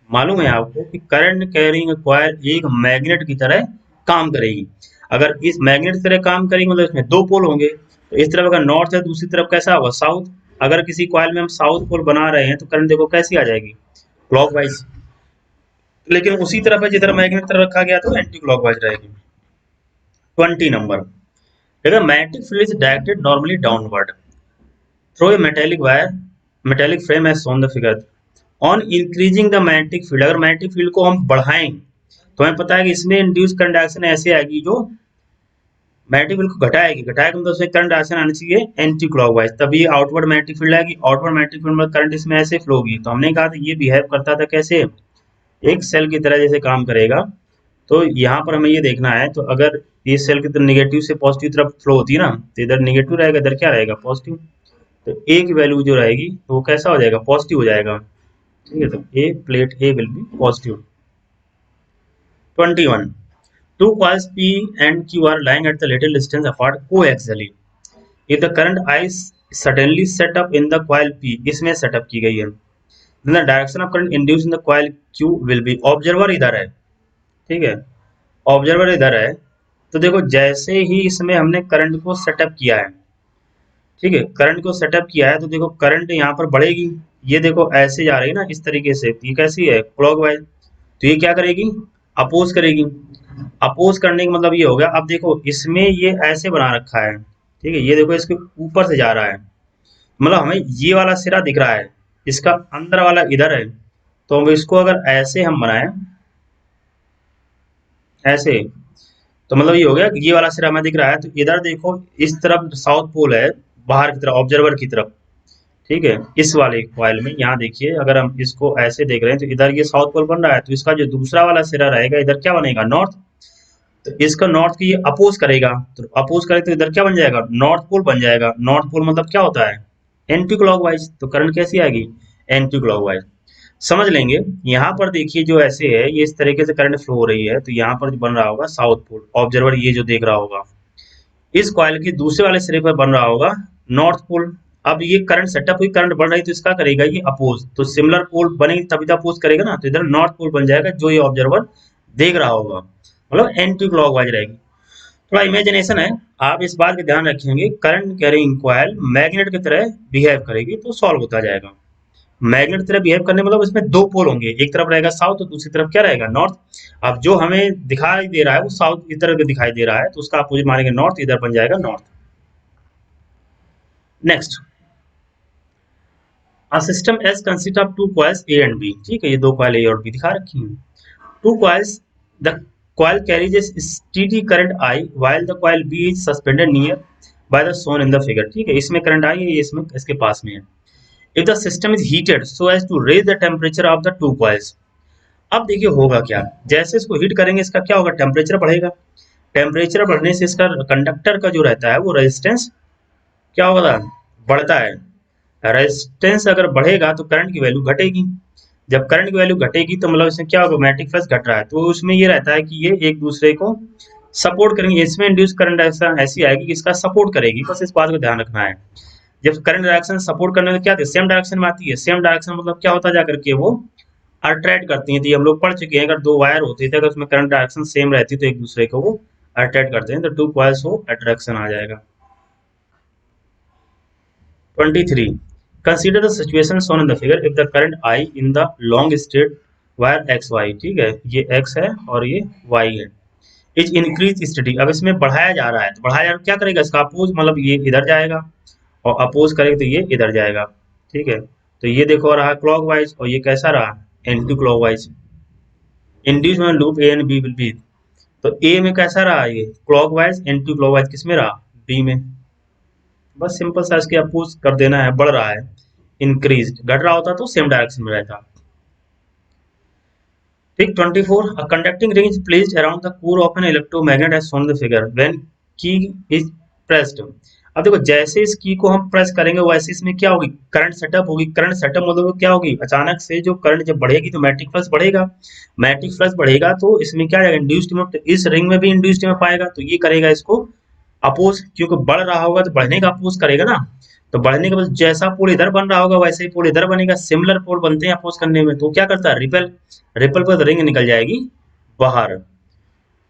मालूम है आपको कि करंट कैरिंग कॉइल एक मैग्नेट की तरह काम करेगी। अगर इस मैग्नेट की तरह काम करेगी मतलब इसमें दो पोल होंगे, तो इस तरफ अगर नॉर्थ है दूसरी तरफ कैसा होगा साउथ। अगर किसी कॉइल में हम साउथ पोल बना रहे हैं तो करंट देखो कैसी आ जाएगी क्लॉकवाइज, लेकिन उसी तरफ है जिधर मैग्नेट तरफ रखा गया तो एंटी क्लॉकवाइज रहेगी। 20 नंबर, अगर magnetic field is directed normally downward through a metallic frame as shown the figure on increasing the magnetic field, अगर मैग्नेटिक फील्ड को हम बढ़ाएं तो हमें पता है कि इसमें इंड्यूस करंट डायरेक्शन ऐसे आएगी जो मैग्नेटिक फील्ड को घटाएगी, मतलब उसमें करंट डायरेक्शन आनी चाहिए एंटी क्लॉकवाइज, तभी आउटवर्ड मैग्नेटिक फील्ड आएगी, आउटवर्ड मैग्नेटिक फील्ड में करंट इसमें ऐसे फ्लो होगी। तो हमने कहा था ये बिहेव करता था कैसे, एक सेल की तरह जैसे काम करेगा। तो यहाँ पर हमें ये देखना है, तो अगर ये सेल की तरफ नेगेटिव से पॉजिटिव तरफ फ्लो होती है ना, तो इधर नेगेटिव रहेगा इधर क्या रहेगा पॉजिटिव, तो ए की वैल्यू जो रहेगी तो वो कैसा हो जाएगा पॉजिटिव हो जाएगा। ठीक है, तो a plate A will be positive. 21, two coils P and Q are lying at the little distance apart coaxially. If the current I suddenly set up in the coil P, इसमें सेटअप की गई है, then the direction of current induced in the coil Q will be, observer इधर है, ठीक है ऑब्जर्वर इधर है, तो देखो जैसे ही इसमें हमने करंट को सेटअप किया है, ठीक है करंट को सेटअप किया है, तो देखो करंट यहाँ पर बढ़ेगी, ये देखो ऐसे जा रही है ना इस तरीके से, तो ये कैसी है क्लॉकवाइज, तो ये क्या करेगी अपोज करेगी। अपोज करने का मतलब ये हो गया, अब देखो इसमें ये ऐसे बना रखा है, ठीक है, ये देखो इसके ऊपर से जा रहा है, मतलब हमें ये वाला सिरा दिख रहा है, इसका अंदर वाला इधर है, तो हम इसको अगर ऐसे हम बनाएं ऐसे, तो मतलब ये हो गया कि ये वाला सिरा हमें दिख रहा है, तो इधर देखो इस तरफ साउथ पोल है, बाहर की तरफ ऑब्जर्वर की तरफ, ठीक है, इस वाले कॉइल में यहाँ देखिए अगर हम इसको ऐसे देख रहे हैं तो इधर ये साउथ पोल बन रहा है, तो इसका जो दूसरा वाला सिरा रहेगा इधर क्या बनेगा नॉर्थ, तो इसका नॉर्थ की ये अपोज करेगा, तो अपोज करे तो इधर क्या बन जाएगा नॉर्थ पोल बन जाएगा। नॉर्थ पोल मतलब क्या होता है एंटी क्लॉकवाइज, तो करंट कैसी आएगी एंटी क्लॉकवाइज। समझ लेंगे। यहाँ पर देखिए जो ऐसे है ये इस तरीके से करंट फ्लो हो रही है, तो यहाँ पर जो बन रहा होगा साउथ पोल, ऑब्जर्वर ये जो देख रहा होगा, इस कॉइल के दूसरे वाले सिरे पर बन रहा होगा नॉर्थ पोल। अब ये करंट सेटअप हुई, करंट बढ़ रही, तो इसका करेगा ये अपोज, तो सिमिलर पोल बनेगी तभी तो अपोज करेगा ना, तो इधर नॉर्थ पोल बन जाएगा जो ये ऑब्जर्वर देख रहा होगा, मतलब एंटी क्लॉकवाइज रहेगी। थोड़ा इमेजिनेशन है, आप इस बात का ध्यान रखेंगे करंट कैरिंग कॉइल मैग्नेट की तरह बिहेव करेगी तो सॉल्व होता जाएगा। मैग्नेट की तरह बिहेव करने मतलब इसमें दो पोल होंगे, एक तरफ रहेगा साउथ और दूसरी तरफ क्या रहेगा नॉर्थ। अब जो हमें दिखाई दे रहा है वो साउथ इधर दिखाई दे रहा है, तो उसका अपोजिट मानेंगे नॉर्थ, इधर बन जाएगा north. Next, a system S consist of two coils A and B, ठीक है, ये दो कॉइल ए और बी दिखा रखी हैं। Two coils, the coil carries a steady current I while the coil B is suspended near by the shown in the figure, ठीक है, इसमें करंट आई है, ये इसमें इसके पास में है। If the system is heated so as to raise the temperature of the two coils, अब देखिए होगा क्या, जैसे इसको हीट करेंगे इसका क्या होगा टेम्परेचर बढ़ेगा, टेम्परेचर बढ़ने से इसका कंडक्टर का जो रहता है वो रेजिस्टेंस क्या होगा बढ़ता है। रेजिस्टेंस अगर बढ़ेगा तो करंट की वैल्यू घटेगी, जब करंट की वैल्यू घटेगी तो मतलब इसमें क्या होगा मैग्नेटिक फ्लक्स घट रहा है, तो उसमें ये रहता है कि ये एक दूसरे को सपोर्ट करेंगे, इसमें इंड्यूस करंट ऐसा ऐसी आएगी कि इसका सपोर्ट करेगी, बस इस बात को ध्यान रखना है। जब करंट डायरेक्शन सपोर्ट करने में क्या सेम डायरेक्शन में आती है, सेम डायरेक्शन मतलब क्या होता है जाकर के वो अट्रैक्ट करती है, तो ये हम लोग पढ़ चुके हैं, अगर दो वायर होते थे अगर उसमें करंट डायरेक्शन सेम रहती तो एक दूसरे को वो अट्रैक्ट करते हैं, तो टू कॉइल्स हो अट्रैक्शन आ जाएगा। 23. Consider the situation shown in the figure if the current I in the long straight wire XY, ठीक है, ये X है और ये Y है, इज इंक्रीज स्टडी, अब इसमें बढ़ाया जा रहा है, तो बढ़ाया क्या करेगा इसका अपोज, मतलब ये इधर जाएगा और अपोज करेगा तो ये इधर जाएगा, ठीक है, तो ये देखो रहा क्लॉकवाइज और ये कैसा रहा एंटी क्लॉकवाइज। इंड्यूस में loop A and B will be, तो ए में कैसा रहा ये क्लॉकवाइज, एंटी क्लॉकवाइज किस में रहा बी में, बस सिंपल सा इसके अपोज कर देना है, बढ़ रहा है इंक्रीज, घट रहा होता तो सेम डायरेक्शन में रहता। ठीक 24, a conducting ring is placed around the core of an electromagnet as shown in the figure when key is pressed। अब देखो जैसे इस की को हम प्रेस करेंगे वैसे इसमें क्या होगी करंट सेटअप होगी, करंट सेटअप मतलब क्या होगी अचानक से जो करंट जब बढ़ेगी तो मैग्नेटिक फ्लक्स बढ़ेगा, मैग्नेटिक फ्लक्स बढ़ेगा तो इसमें क्या आएगा इंड्यूस्ड ईएमएफ, तो इस रिंग में भी इंड्यूस्ड ईएमएफ आएगा, तो ये करेगा इसको अपोज, क्योंकि बढ़ रहा होगा तो बढ़ने का अपोज करेगा ना, तो बढ़ने के बाद जैसा पोल इधर बन रहा होगा वैसे ही पोल इधर बनेगा, सिमिलर पोल बनते हैं अपोज करने में, तो क्या करता है रिपेल, रिपल पर रिंग निकल जाएगी बाहर,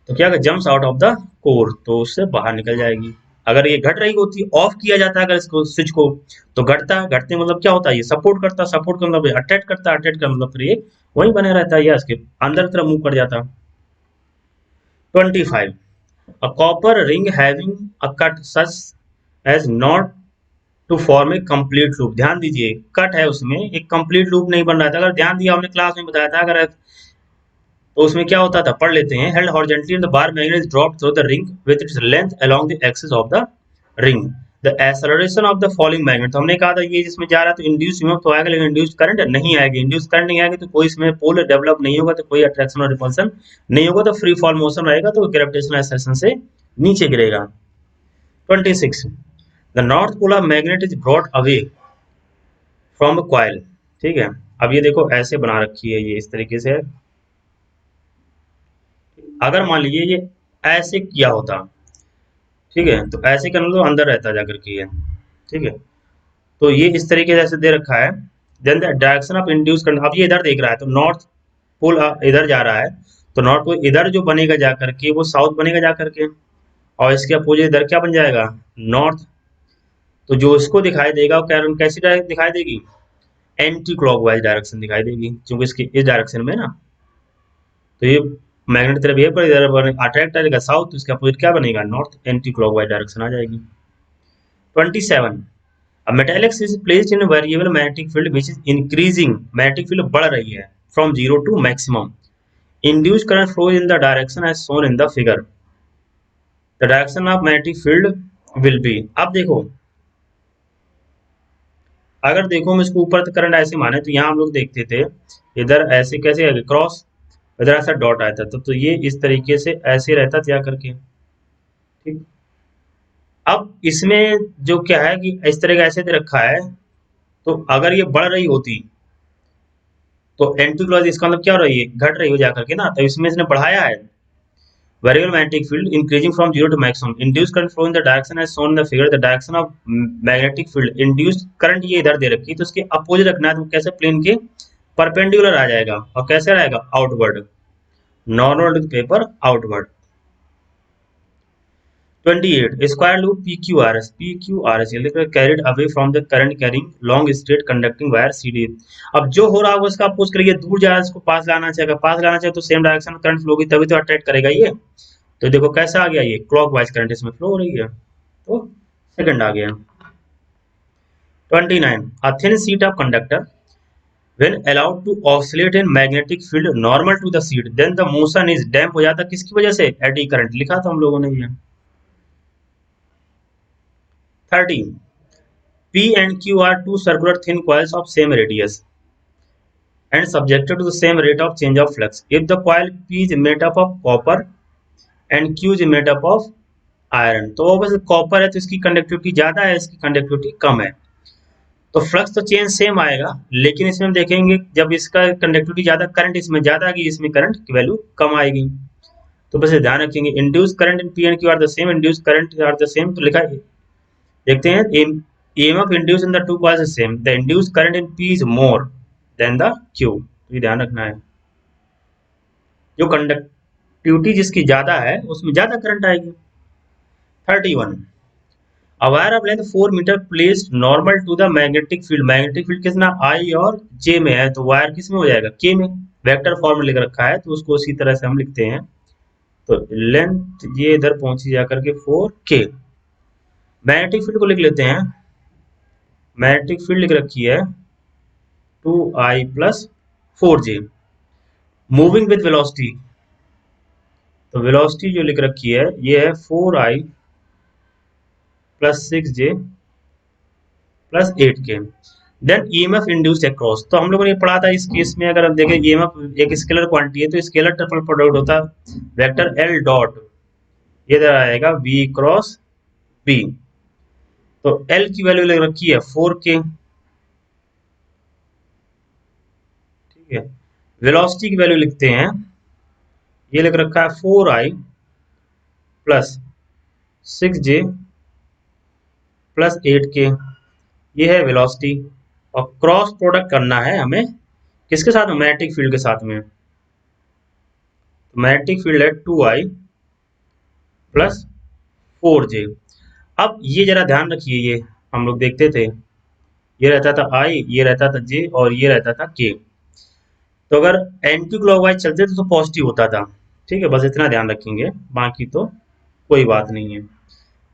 तो क्या jumps out of the core, तो उससे बाहर निकल जाएगी। अगर ये घट रही होती ऑफ किया जाता है अगर इसको स्विच को, तो घटता घटते मतलब क्या होता है ये सपोर्ट करता, सपोर्ट का मतलब अट्रैक्ट करता, अट्रैक्ट का मतलब फिर ये वही बने रहता है या इसके अंदर तरफ मूव कर जाता। 25, a copper ring having a cut such as not to form a complete loop, ध्यान दीजिए कट है उसमें एक कंप्लीट लूप नहीं बन रहा था, अगर ध्यान दिया हमने क्लास में बताया था, अगर तो उसमें क्या होता था पढ़ लेते हैं, held horizontally in the bar magnet is dropped through the ring with its length along the axis of the ring, the acceleration of the falling magnet, तो हमने कहा था ये जिसमें जा रहा है तो इंड्यूस ईएमएफ तो आएगा लेकिन इंड्यूस करंट नहीं आएगी, इंड्यूस करंट नहीं आएगी तो कोई इसमें पोल डेवलप नहीं होगा, तो कोई अट्रैक्शन और रिपल्सन नहीं होगा, तो फ्री फॉल मोशन रहेगा, तो ग्रेविटेशनल एक्सेलरेशन से नीचे गिरेगा। 26, the north polar magnet is brought away from coil, ठीक है, अब ये देखो ऐसे बना रखी है ये इस तरीके से, अगर मान लीजिए ये ऐसे किया होता, ठीक है, तो ऐसे करना तो अंदर रहता जाकर के ये, ठीक है, तो ये इस तरीके से ऐसे दे रखा है, then the direction of induce current, अब ये इधर देख रहा है तो नॉर्थ पोल इधर जा रहा है, तो नॉर्थ पोल इधर जो बनेगा जाकर के वो साउथ बनेगा जाकर के, और इसके अपोजिट इधर क्या बन जाएगा नॉर्थ, तो जो इसको दिखाई देगा वो कैसी डायरेक्शन दिखाई देगी एंटी क्लॉकवाइज डायरेक्शन दिखाई देगी, क्योंकि इसकी इस डायरेक्शन में ना, तो ये मैग्नेट तरफ ये पर इधर अट्रैक्ट करेगा साउथ, तो इसका अपोजिट क्या बनेगा, नॉर्थ, एंटी क्लॉकवाइज डायरेक्शन आ जाएगी। 27, A metallic is placed in a variable magnetic field which is increasing, magnetic field बढ़ रही है from 0 to maximum. Induced current flows in the direction as shown in the figure. The direction of magnetic field will be, अब देखो, अगर देखो हम इसको ऊपर तक करंट ऐसे माने तो यहाँ हम लोग देखते थे इधर ऐसे कैसे आगे क्रॉस, इधर ऐसा डॉट आया था, तो ये इस तरीके से ऐसे रहता था करके, ठीक। अब इसमें जो क्या है कि इस तरह का ऐसे दे रखा है, तो अगर ये बढ़ रही होती तो एंटी क्लॉज इसका मतलब क्या हो रही है, घट रही हो जाकर के ना, तो इसमें इसने बढ़ाया है। Variable magnetic field increasing from 0 to maximum, induced current flow in the direction as shown in the figure, the direction of magnetic field, induced current ये इधर दे रखी है, तो इसके अपोजिट रखना है, तो कैसे प्लेन के परपेंडिकुलर आ जाएगा, और कैसे रहेगा, outward, normal to paper outward. 28, square loop PQRS, PQRS ये लिख रहा है carried away from the current carrying long straight conducting wire CD। अब जो हो रहा होगा उसका अपोज करिए, दूर जा रहा है इसको पास लाना चाहिए, पास लाना चाहिए तो सेम डायरेक्शन में करंट फ्लो होगी, तभी तो अट्रैक्ट करेगा ये। तो देखो कैसा आ गया, ये क्लॉकवाइज करंट इसमें फ्लो हो रही है, तो सेकंड आ गया। 29, a thin sheet of conductor when allowed to oscillate in magnetic field normal to the sheet then the motion is damp हो जाता, किसकी वजह से, एडी करंट लिखा था हम लोगों ने ये। 30, P and Q are two circular thin coils of same radius and subjected to the same rate of change of flux. If the coil P is made up of copper and Q is made up of iron, तो ऑब्वियसली कॉपर है तो इसकी कंडक्टिविटी ज्यादा है, इसकी कंडक्टिविटी कम है, तो फ्लक्स तो चेंज सेम आएगा, लेकिन इसमें हम देखेंगे जब इसका कंडक्टिविटी ज्यादा, करंट इसमें ज्यादा आएगी, इसमें करंट की वैल्यू कम आएगी। तो बस ध्यान रखेंगे, induce current in P and Q are the same, induce current are the same, तो लिखा है, देखते हैं, EMF induced in the two coils is same, the induced current in P is more than the Q, तो ये ध्यान रखना है, जो कंडक्टिविटी जिसकी ज्यादा है उसमें ज्यादा करंट आएगी। 31, a wire of length 4 metre placed normal to the magnetic field, magnetic field कितना I और J में है, तो वायर किस में हो जाएगा, K में, वेक्टर फॉर्म में लिख रखा है, तो उसको उसी तरह से हम लिखते हैं, तो लेंथ ये इधर पहुंची जाकर के 4K। मैग्नेटिक फील्ड को लिख लेते हैं, मैग्नेटिक फील्ड लिख रखी है 2I plus 4J, moving with velocity, तो वेलोसिटी जो लिख रखी है ये है 4I plus 6J plus 8K। Then EMF induced across, तो हम लोगों ने पढ़ा था इस केस में, अगर हम देखें EMF एक स्केलर क्वांटिटी है, तो स्केलर ट्रिपल प्रोडक्ट होता है वेक्टर L डॉट, ये इधर आएगा V क्रॉस B, तो L की वैल्यू लिख रखी है 4K, ठीक है। वेलोसिटी की वैल्यू लिखते हैं, ये लिख रखा है 4I plus 6J plus 8K, ये है वेलोसिटी, और क्रॉस प्रोडक्ट करना है हमें किसके साथ में, मैग्नेटिक फील्ड के साथ में, तो मैग्नेटिक फील्ड है 2I प्लस 4J। अब ये जरा ध्यान रखिए, ये हम लोग देखते थे, ये रहता था I, ये रहता था J और ये रहता था K, तो अगर एंटी क्लॉकवाइज चलते थे तो पॉजिटिव होता था, ठीक है, बस इतना ध्यान रखेंगे, बाकी तो कोई बात नहीं है।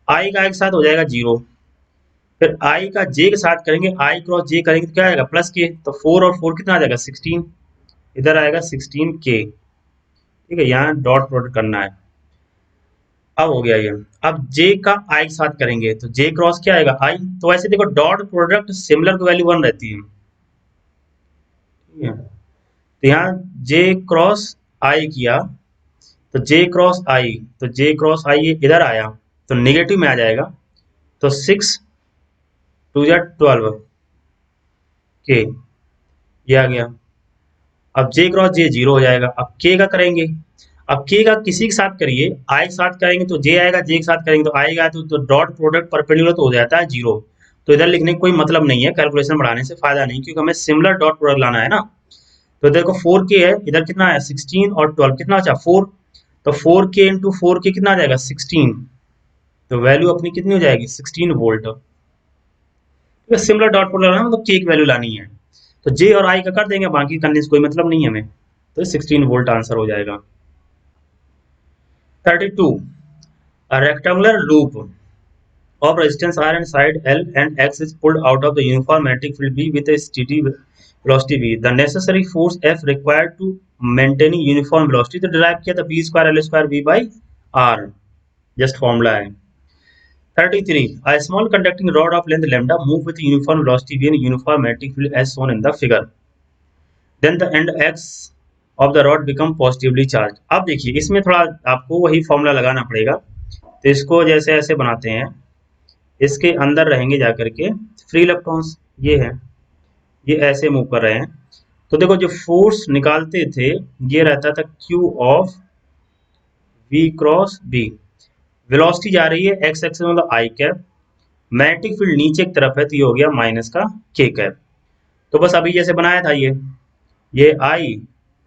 I का एक साथ हो जाएगा 0, फिर I का J के साथ करेंगे, I क्रॉस J करेंगे तो क्या आएगा, प्लस K, तो 4 और 4 कितना आ जाएगा, 16, इधर आएगा 16K, ठीक है, यहाँ डॉट प्रोडक्ट करना है। अब हो गया ये, अब J का I के साथ करेंगे तो J क्रॉस क्या आएगा, I, तो वैसे देखो डॉट प्रोडक्ट सिमिलर की वैल्यू 1 रहती है, ठीक है, तो यहाँ J क्रॉस I किया, तो J क्रॉस I, तो J क्रॉस I ये इधर आया तो नेगेटिव में आ जाएगा, तो 6 2 12 K, ये आ गया। अब J क्रॉस J 0 हो जाएगा, अब K का करेंगे, अब K का किसी के साथ करिए, I के साथ करेंगे तो J आएगा, J के साथ करेंगे तो आएगा, तो डॉट प्रोडक्ट परपेंडिकुलर तो हो जाता है 0, तो इधर लिखने का कोई मतलब नहीं है, कैलकुलेशन बढ़ाने से फायदा नहीं, क्योंकि हमें सिमिलर डॉट प्रोडक्ट लाना है ना। तो देखो 4K है, इधर कितना है 16 और 12 कितना बचा 4, तो 4K इंटू 4K कितना आ जाएगा 16, तो वैल्यू अपनी कितनी हो जाएगी 16 वोल्ट, तो सिमिलर डॉट प्रोडक्ट लाना मतलब K की वैल्यू लानी है, तो जे और आई का कर देंगे, बाकी करने से कोई मतलब नहीं है हमें, तो 16 वोल्ट आंसर हो जाएगा। 32, a rectangular loop of resistance R and side L and X is pulled out of the uniform magnetic field B with a steady velocity V. The necessary force F required to maintain uniform velocity, तो डिराइव किया था B square L square V by R, just formula है। 33, a small conducting rod of length lambda move with uniform velocity V and uniform magnetic field as shown in the figure. Then the end X of the rod become positively charged. अब देखिए इसमें थोड़ा आपको वही फॉर्मूला लगाना पड़ेगा, तो इसको जैसे ऐसे बनाते हैं, इसके अंदर रहेंगे जाकर के फ्री इलेक्ट्रॉन्स, ये है, ये ऐसे मूव कर रहे हैं, तो देखो जो फोर्स निकालते थे ये रहता था Q of V cross B, velocity जा रही है x एक्सिस मतलब I कैप, मैग्नेटिक फील्ड नीचे की तरफ है तो ये हो गया माइनस का K कैप। तो बस अभी जैसे बनाया था ये I,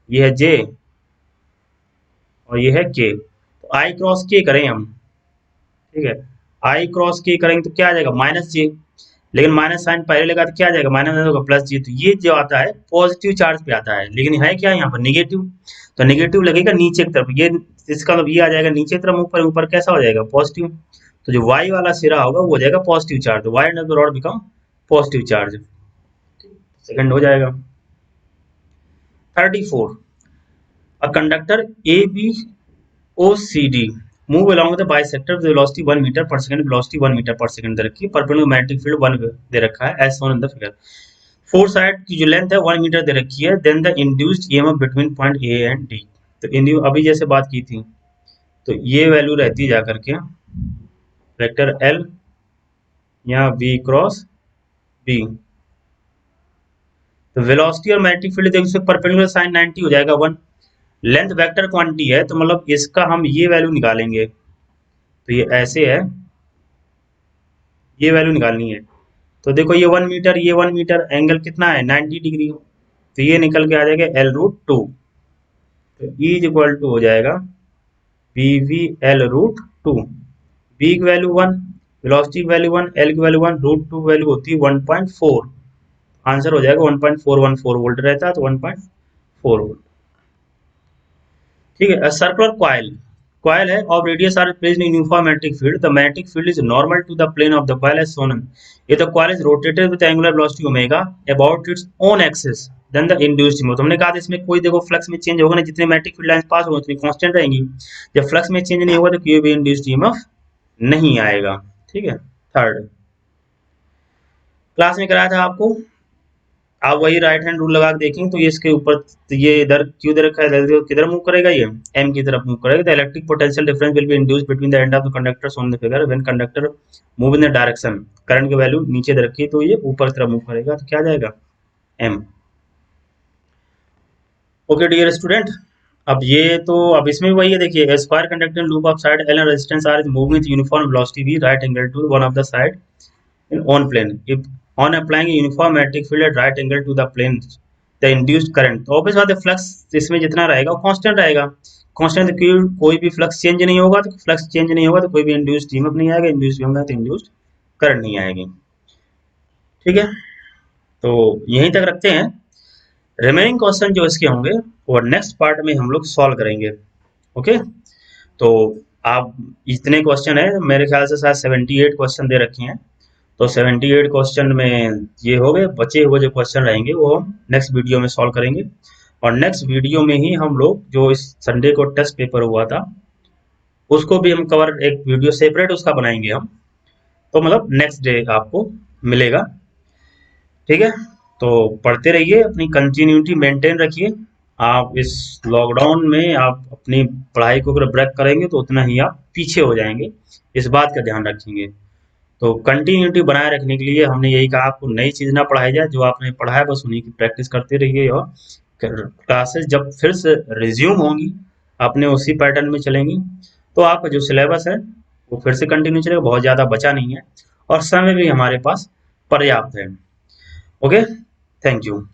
ये है J और ये है K, तो I क्रॉस K करें हम, ठीक है, I क्रॉस K करेंगे तो क्या आ जाएगा माइनस J, लेकिन माइनस साइन पहले लगा तो क्या आ जाएगा माइनस होगा प्लस J, तो ये जो आता है पॉजिटिव चार्ज पे आता है, लेकिन है क्या यहाँ पर निगेटिव, तो निगेटिव लगेगा नीचे की तरफ, ये इसका मतलब ये आ जाएगा नीचे की तरफ, ऊपर ऊपर कैसा हो जाएगा पॉजिटिव, तो जो y वाला सिरा होगा वो हो जाएगा पॉजिटिव चार्ज, तो y and the rod become positive charge, second हो जाएगा। 34, a conductor ABOCD move along the bisector with velocity 1 meter per second, velocity 1 meter per second दे रखी है, perpendicular magnetic field 1 दे रखा है as shown in the figure, four side की जो लेंथ है 1 मीटर दे रखी है, then the induced EMF between point A and D, तो अभी जैसे बात की थी तो ये वैल्यू रहती है जाकर के वेक्टर L या V क्रॉस B, तो वेलोसिटी और मैग्नेटिक फील्ड देखो इसमें परपेंडिकुलर साइन 90 हो जाएगा 1, लेंथ वेक्टर क्वांटिटी है तो मतलब इसका हम ये वैल्यू निकालेंगे, तो ये ऐसे है, ये वैल्यू निकालनी है, तो देखो ये 1 मीटर, ये 1 मीटर, एंगल कितना है 90 डिग्री, तो ये निकल के आ जाएगा L√2, तो E इज इक्वल टू हो जाएगा BV L√2, B की वैल्यू 1, वेलोसिटी की वैल्यू 1, L की वैल्यू 1, √2 वैल्यू होती है 1.4, आंसर हो जाएगा 1.414 वोल्ट रहता है, तो 1.4 वोल्ट, ठीक है। सर्कुलर कॉइल है of radius R placed in uniform magnetic field, the magnetic field is normal to the plane of the coil as shown, ये the coil is rotated with angular velocity omega about its own axis, then the induced EMF, हमने कहा था इसमें कोई देखो फ्लक्स में चेंज होगा ना, जितने मैग्नेटिक फील्ड लाइंस पास होंगे उतनी कांस्टेंट रहेंगी, जब फ्लक्स में चेंज नहीं होगा तो कोई भी इंड्यूस्ड ईएमएफ नहीं आएगा, ठीक है। थर्ड क्लास में कराया था आपको, आप वही राइट हैंड रूल लगा के देखेंगे तो ये इसके ऊपर, तो ये इधर क्यू दे रखा है, किधर मूव करेगा, ये एम की तरफ मूव करेगा, the electric potential difference will be induced between the end of the conductors on the figure when conductor move in the direction, current की वैल्यू नीचे दे रखी है तो ये ऊपर की तरफ मूव करेगा, तो क्या आ जाएगा एम। ओके डियर स्टूडेंट, अब ये तो अब इसमें वही है, देखिए square conductor loop of side L and resistance R is moving with uniform velocity V right angle to one of the side in on plane, if on applying a uniform magnetic field at right angle to the plane the induced current, तो ऑब्वियस बात है फ्लक्स इसमें जितना रहेगा वो कांस्टेंट रहेगा, कांस्टेंट कोई भी फ्लक्स चेंज नहीं होगा, तो फ्लक्स चेंज नहीं होगा तो कोई भी इंड्यूस्ड ईएमएफ नहीं आएगा, इंड्यूस्ड ईएमएफ तो इंड्यूस्ड करंट नहीं आएगी, ठीक है। तो यहीं तक रखते हैं, रिमेनिंग क्वेश्चन जो इसके होंगे वो नेक्स्ट पार्ट में हम लोग सॉल्व करेंगे, ओके। तो आप इतने क्वेश्चन है मेरे ख्याल से शायद 78 क्वेश्चन दे रखे हैं, तो 78 क्वेश्चन में ये हो गए, बचे हुए जो क्वेश्चन रहेंगे वो हम नेक्स्ट वीडियो में सॉल्व करेंगे, और नेक्स्ट वीडियो में ही हम लोग जो इस संडे को टेस्ट पेपर हुआ था उसको भी हम कवर, एक वीडियो सेपरेट उसका बनाएंगे हम, तो मतलब नेक्स्ट डे आपको मिलेगा, ठीक है। तो पढ़ते रहिए, अपनी कंटिन्यूटी मेंटेन रखिए, आप इस लॉकडाउन में आप अपनी पढ़ाई को अगर ब्रेक करेंगे तो उतना ही आप पीछे हो जाएंगे, इस बात का ध्यान रखेंगे। तो कंटिन्यूटी बनाए रखने के लिए हमने यही कहा, आपको नई चीज़ ना पढ़ाई जाए, जो आपने पढ़ा है बस उन्हीं की प्रैक्टिस करते रहिए, और क्लासेस जब फिर से रिज्यूम होंगी अपने उसी पैटर्न में चलेंगी, तो आपका जो सिलेबस है वो फिर से कंटिन्यू चलेगा, बहुत ज़्यादा बचा नहीं है और समय भी हमारे पास पर्याप्त है, ओके। Thank you.